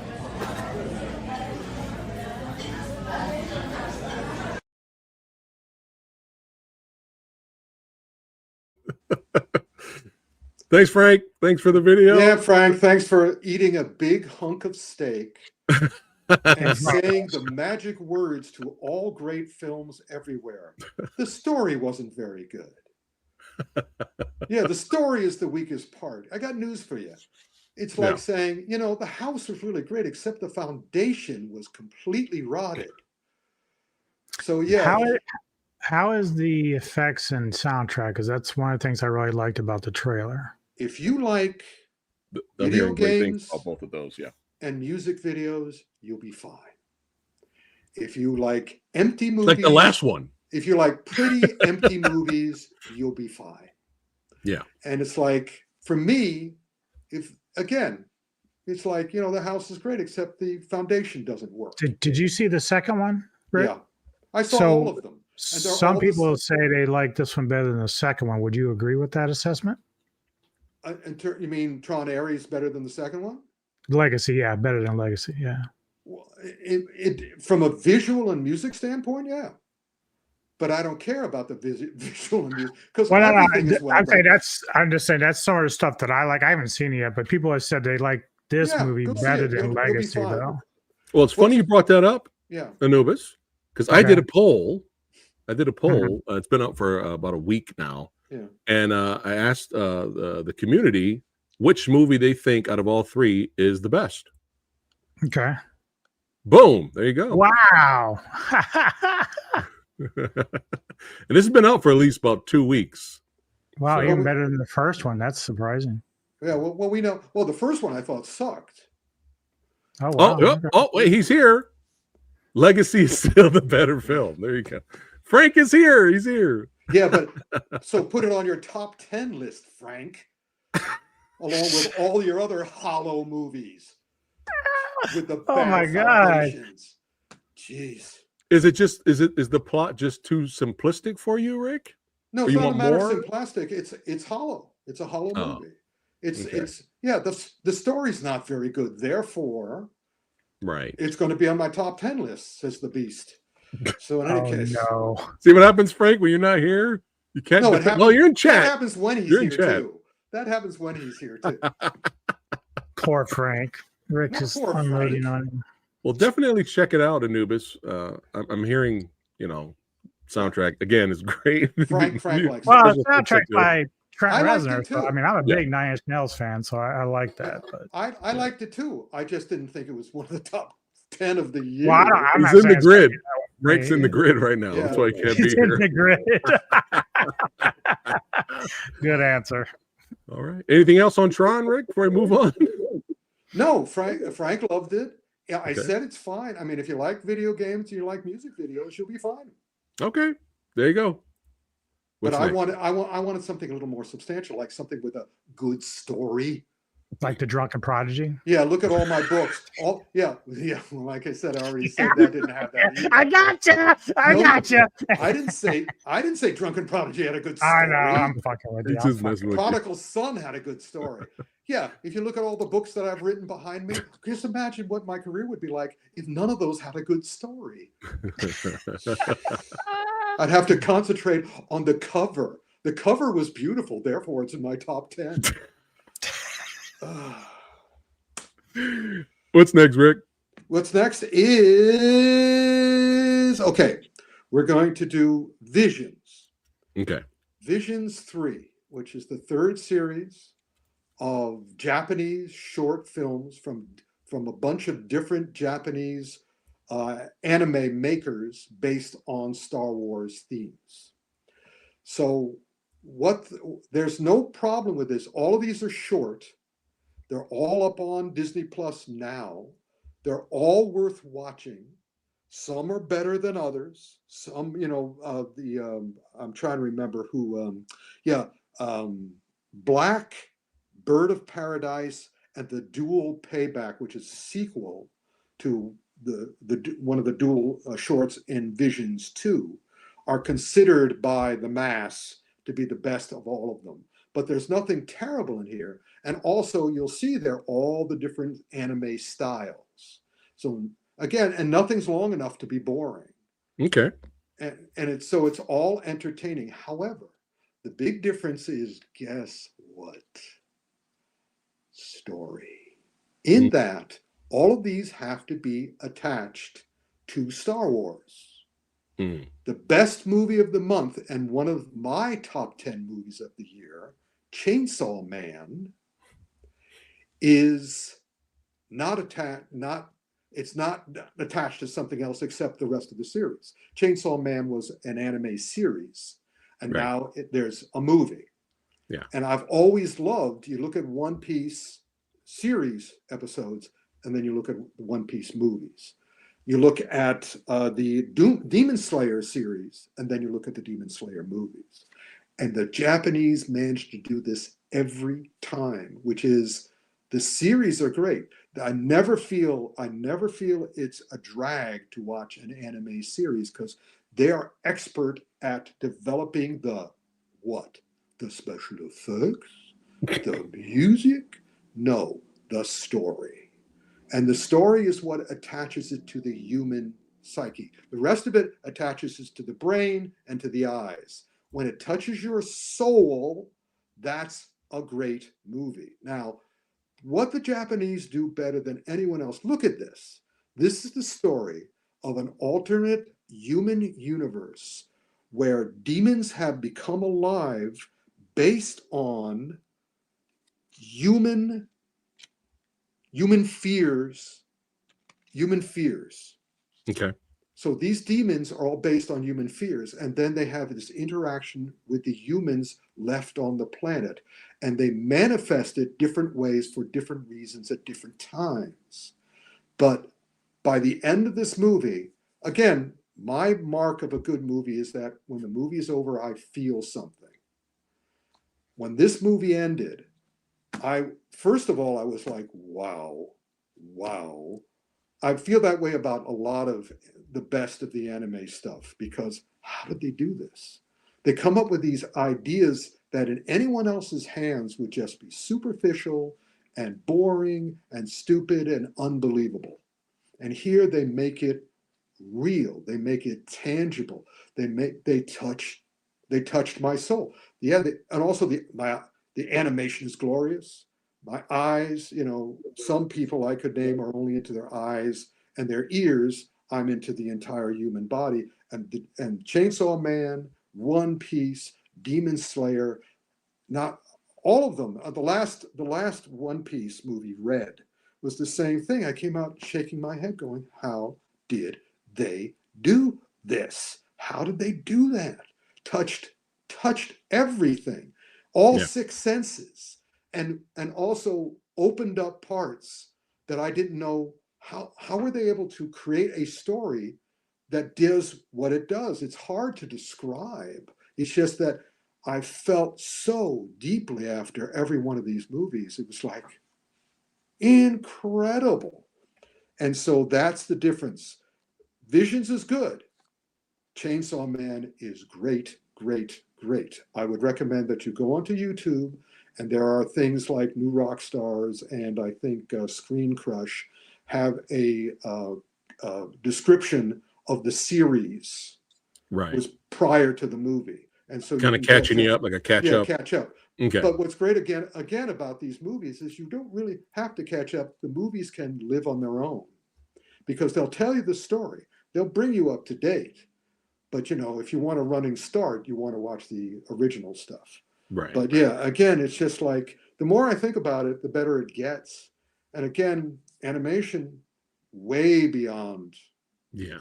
Thanks, Frank. Thanks for the video. Yeah, Frank, thanks for eating a big hunk of steak and saying the magic words to all great films everywhere. The story wasn't very good. Yeah, the story is the weakest part. I got news for you. It's like saying, the house was really great, except the foundation was completely rotted. So, yeah. How is the effects and soundtrack? Because that's one of the things I really liked about the trailer. If you like video games about both of those, and music videos, you'll be fine. If you like empty movies, like the last one. If you like pretty empty movies, you'll be fine. Yeah. And it's like, for me, it's like, the house is great, except the foundation doesn't work. Did you see the second one, Rick? Yeah. I saw all of them. Some people say they like this one better than the second one. Would you agree with that assessment? You mean Tron Ares better than the second one? Legacy, yeah, better than Legacy, yeah. Well, from a visual and music standpoint, yeah. But I don't care about the visual and music because everything is well done. I'm just saying that's some of the stuff that I like. I haven't seen it yet, but people have said they like this movie better than Legacy, though. Well, it's funny you brought that up, Anubis, because I did a poll. It's been up for about a week now. Yeah. And I asked the community which movie they think out of all three is the best. Okay. Boom. There you go. Wow. And this has been out for at least about 2 weeks. Wow, so, even better than the first one. That's surprising. Yeah, well, we know. Well, the first one I thought sucked. Oh, wow. Wait, he's here. Legacy is still the better film. There you go. Frank is here. He's here. Yeah, but so put it on your top 10 list, Frank, along with all your other hollow movies with the bad foundations. Jeez. Is the plot just too simplistic for you, Rick? No, it's not a matter of simplistic. It's hollow. It's a hollow movie. The story's not very good. Therefore, right, it's going to be on my top 10 list, says the Beast. So in any case, no. See what happens, Frank, when you're not here? You can't. No, you're in chat. That happens when he's here too. That happens when he's here too. Poor Frank. Rick is unloading on him. Well, definitely check it out, Anubis. I'm hearing, soundtrack again is great. Frank likes it. Soundtrack by Trent Reznor. So, I'm a big Nine Inch Nails fan, so I like that. But I liked it too. I just didn't think it was one of the top 10 of the year. Well, he's in the grid. Frank's in the grid right now. That's why he can't be here. In the grid. Good answer. All right. Anything else on Tron, Rick, before I move on? No, Frank loved it. Yeah, I said it's fine. I mean, if you like video games and you like music videos, you'll be fine. Okay, there you go. But I wanted something a little more substantial, like something with a good story. Like the Drunken Prodigy. Yeah, look at all my books. Yeah. Like I said, I already said that didn't have that either. I gotcha. I didn't say Drunken Prodigy had a good I story. know. I'm fucking with you. He's just messing with you. Prodigal Son had a good story. Yeah, if you look at all the books that I've written behind me, just imagine what my career would be like if none of those had a good story. I'd have to concentrate on the cover. The cover was beautiful, therefore it's in my top 10. What's next, Rick? What's next is, okay, we're going to do Visions. Okay. Visions 3, which is the third series of Japanese short films from a bunch of different Japanese anime makers based on Star Wars themes. So there's no problem with this. All of these are short. They're all up on Disney Plus now. They're all worth watching. Some are better than others. Some, I'm trying to remember who, Black, Bird of Paradise, and the Dual Payback, which is a sequel to the one of the dual shorts in Visions 2, are considered by the mass to be the best of all of them. But there's nothing terrible in here. And also you'll see there all the different anime styles. So again, and nothing's long enough to be boring. Okay. And it's all entertaining. However, the big difference is, guess what? Story. In that, all of these have to be attached to Star Wars. The best movie of the month and one of my top 10 movies of the year, Chainsaw Man, is not attached to something else except the rest of the series. Chainsaw Man was an anime series, and now there's a movie. Yeah. And I've always loved, you look at One Piece series episodes, and then you look at One Piece movies. You look at the Demon Slayer series, and then you look at the Demon Slayer movies. And the Japanese managed to do this every time, which is, the series are great. I never feel it's a drag to watch an anime series because they are expert at developing the special effects, the music, no, the story. And the story is what attaches it to the human psyche. The rest of it attaches it to the brain and to the eyes. When it touches your soul, that's a great movie. Now, what the Japanese do better than anyone else, look at this. This is the story of an alternate human universe where demons have become alive based on human fears. Okay. So these demons are all based on human fears, and then they have this interaction with the humans left on the planet, and they manifest it different ways for different reasons at different times. But by the end of this movie, again, my mark of a good movie is that when the movie is over, I feel something. When this movie ended, first of all, I was like, wow. I feel that way about a lot of the best of the anime stuff, because how did they do this? They come up with these ideas that in anyone else's hands would just be superficial and boring and stupid and unbelievable. And here they make it real. They make it tangible. They touched my soul. And also the animation is glorious. My eyes, some people I could name are only into their eyes, and their ears, I'm into the entire human body. And Chainsaw Man, One Piece, Demon Slayer, not all of them. The last One Piece movie, Red, was the same thing. I came out shaking my head going, how did they do this? How did they do that? Touched everything, all six senses, and also opened up parts that I didn't know. How were they able to create a story that does what it does? It's hard to describe. It's just that I felt so deeply after every one of these movies. It was like, Incredible. And so that's the difference. Visions is good. Chainsaw Man is great, great, great. I would recommend that you go onto YouTube, and there are things like New Rock Stars and I think Screen Crush have a description of the series. Right. Was prior to the movie. And so kind of catching you up, like a catch up. Catch up. Okay. But what's great again about these movies is you don't really have to catch up. The movies can live on their own because they'll tell you the story. They'll bring you up to date. But if you want a running start, you want to watch the original stuff. Right. But yeah, again, it's just like the more I think about it, the better it gets. And again, animation way beyond. Yeah.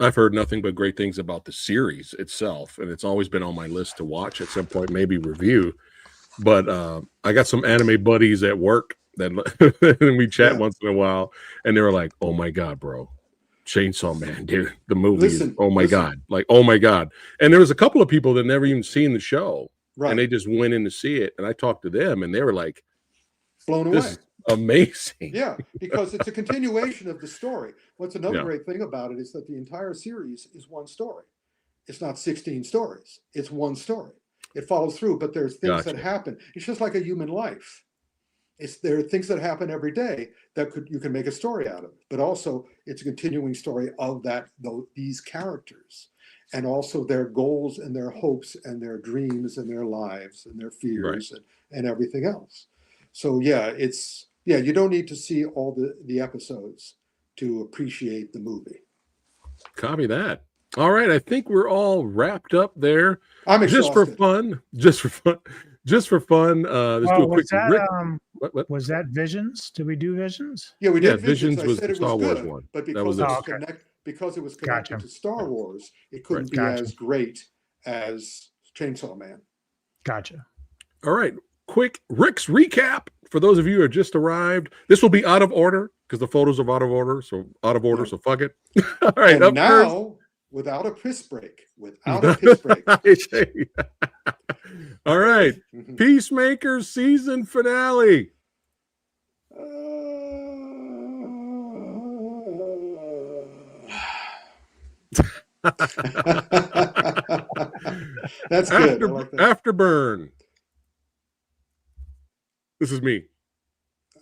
I've heard nothing but great things about the series itself, and it's always been on my list to watch at some point, maybe review. But I got some anime buddies at work that we chat once in a while, and they were like, "Oh my god, bro, Chainsaw Man, dude, the movie is oh my god, like oh my god." And there was a couple of people that never even seen the show, and they just went in to see it, and I talked to them, and they were like, blown away. Amazing. Yeah, because it's a continuation of the story. What's another great thing about it is that the entire series is one story. It's not 16 stories. It's one story. It follows through, but there's things that happen. It's just like a human life. There are things that happen every day that you can make a story out of. But also, it's a continuing story of these characters, and also their goals and their hopes and their dreams and their lives and their fears and everything else. So you don't need to see all the episodes to appreciate the movie. Copy that. All right, I think we're all wrapped up there. I'm exhausted. Just for fun. Let's do a quick. Was that Visions? Did we do Visions? Yeah, we did. Visions was the Star Wars one, but because it was connected to Star Wars, it couldn't be as great as Chainsaw Man. Gotcha. All right, quick Rick's recap for those of you who have just arrived. This will be out of order because the photos are out of order. So fuck it. All right, and now without a piss break. All right, Peacemaker season finale. That's good. Afterburn. This is me.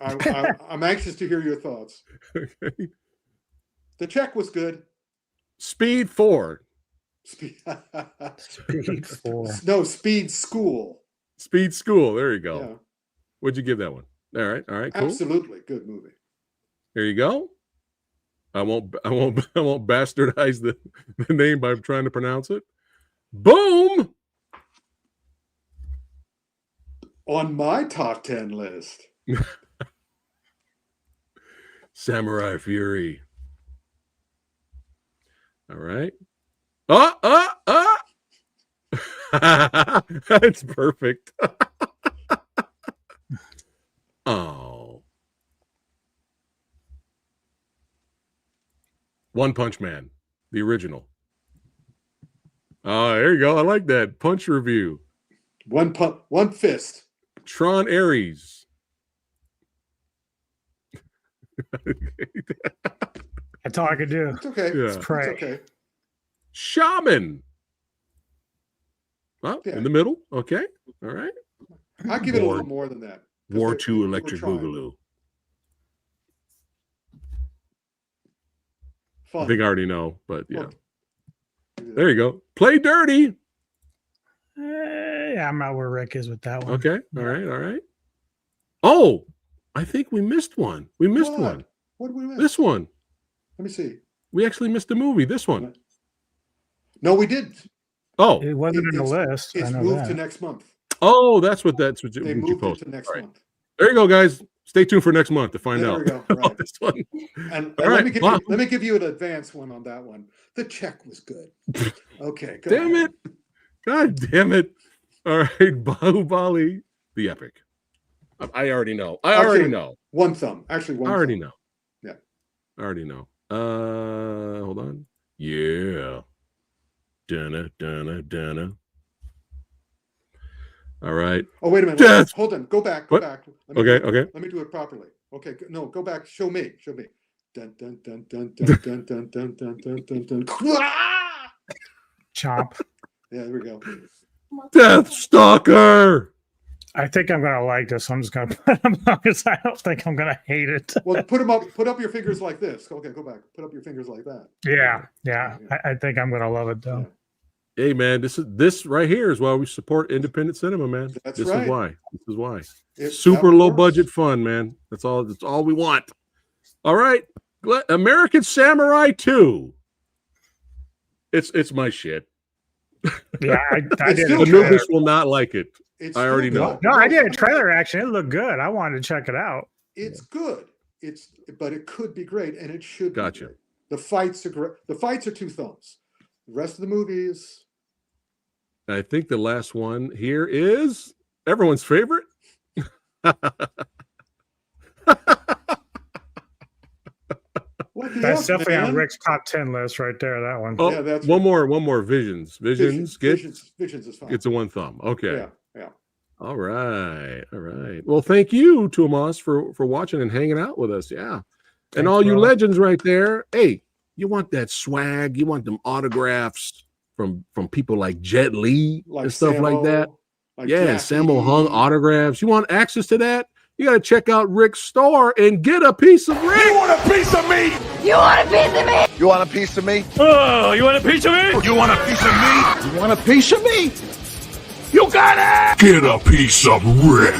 I'm anxious to hear your thoughts. Okay. The check was good. Speed 4. Speed 4. No, Speed School. Speed School. There you go. Yeah. What'd you give that one? All right, cool. Absolutely good movie. There you go. I won't bastardize the name by trying to pronounce it. Boom. On my top 10 list. Samurai Fury. All right. That's perfect. Oh. One Punch Man, the original. Oh, there you go. I like that. Punch review. One fist. Tron Ares. That's all I could do. It's okay. Yeah. It's okay. Shaman. Well, in the middle. Okay. All right. I'll give it a little more than that. War 2 Electric Boogaloo. Fun. I think I already know, but yeah. There you go. Play Dirty. Yeah, I'm not where Rick is with that one. Okay. All right. Oh, I think we missed one. We missed one. What did we miss? This one. Let me see. We actually missed the movie. This one. No, we didn't. Oh, it wasn't in the list. It's moved to next month. Oh, that's what they moved it to next month. There you go, guys. Stay tuned for next month to find out. There we go. Right. This one. And let me give you an advance one on that one. The check was good. Okay. Damn it. God damn it. All right. Bahubali, the epic. I already know. I already know. One thumb. Actually, one I already thumb. know. Yeah. I already know. Hold on. Yeah. Dunna. All right. Oh, wait a minute. Death. Hold on. Go back. What? Let Okay. Let me do it properly. Okay. No, go back. Show me. Dun dun dun dun dun dun dun dun dun dun dun dun. Chomp. Yeah, there we go. Deathstalker. I think I'm gonna like this. I'm just gonna put them up because I don't think I'm gonna hate it. Well, put them up. Put up your fingers like this. Okay, go back. Put up your fingers like that. Yeah. I think I'm gonna love it though. Yeah. Hey man, this right here is why we support independent cinema, man. That's this right. is why. This is why. That Super low works. budget fun, man. That's all we want. All right. American Samurai 2. It's my shit. Yeah, I It's did. still A good. trailer. Anubis will not like it. It's I already still know. good. No, I did a trailer action. It looked good. I wanted to check it out. It's good. But it could be great, and it should. Gotcha. Be great. The fights are great. The fights are 2 thumbs. The rest of the movies. I think the last one here is everyone's favorite. What the That's F, definitely man? on Rick's top 10 list right there. That one. Oh, Yeah, that's one more. Visions. Visions is fine. It's a 1 thumb. Okay. Yeah. All right. Well, thank you, Tomas, for watching and hanging out with us. Yeah. And Thanks, all you bro. legends right there. Hey, you want that swag? You want them autographs from people like Jet Li and stuff like that? Yeah, Sammo Hung autographs. You want access to that? You got to check out Rick's store and get a piece of Rick. You want a piece of me? You want a piece of me? You want a piece of me? Oh, you want a piece of me? You want a piece of me? You want a piece of me? You got it! Get a piece of Rick.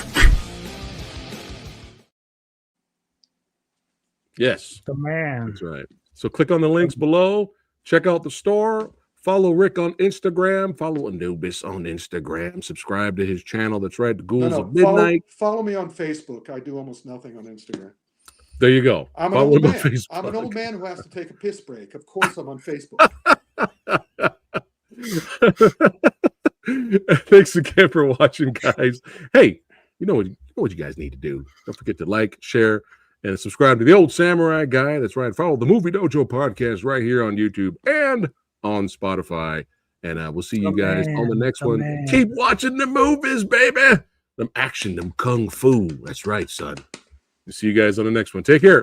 Yes, The man. that's right. So click on the links below. Check out the store. Follow Rick on Instagram. Follow Anubis on Instagram. Subscribe to his channel. That's right. The Ghouls of Midnight. Follow me on Facebook. I do almost nothing on Instagram. There you go. I'm an Follow old him on man. Facebook. I'm an old man who has to take a piss break. Of course, I'm on Facebook. Thanks again for watching, guys. Hey, you know what you guys need to do. Don't forget to like, share, and subscribe to the Old Samurai Guy. That's right. Follow the Movie Dojo podcast right here on YouTube and on Spotify. And we'll see you guys on the next one. man. Keep watching the movies, baby. Them action, them kung fu. That's right, son. We'll see you guys on the next one. Take care.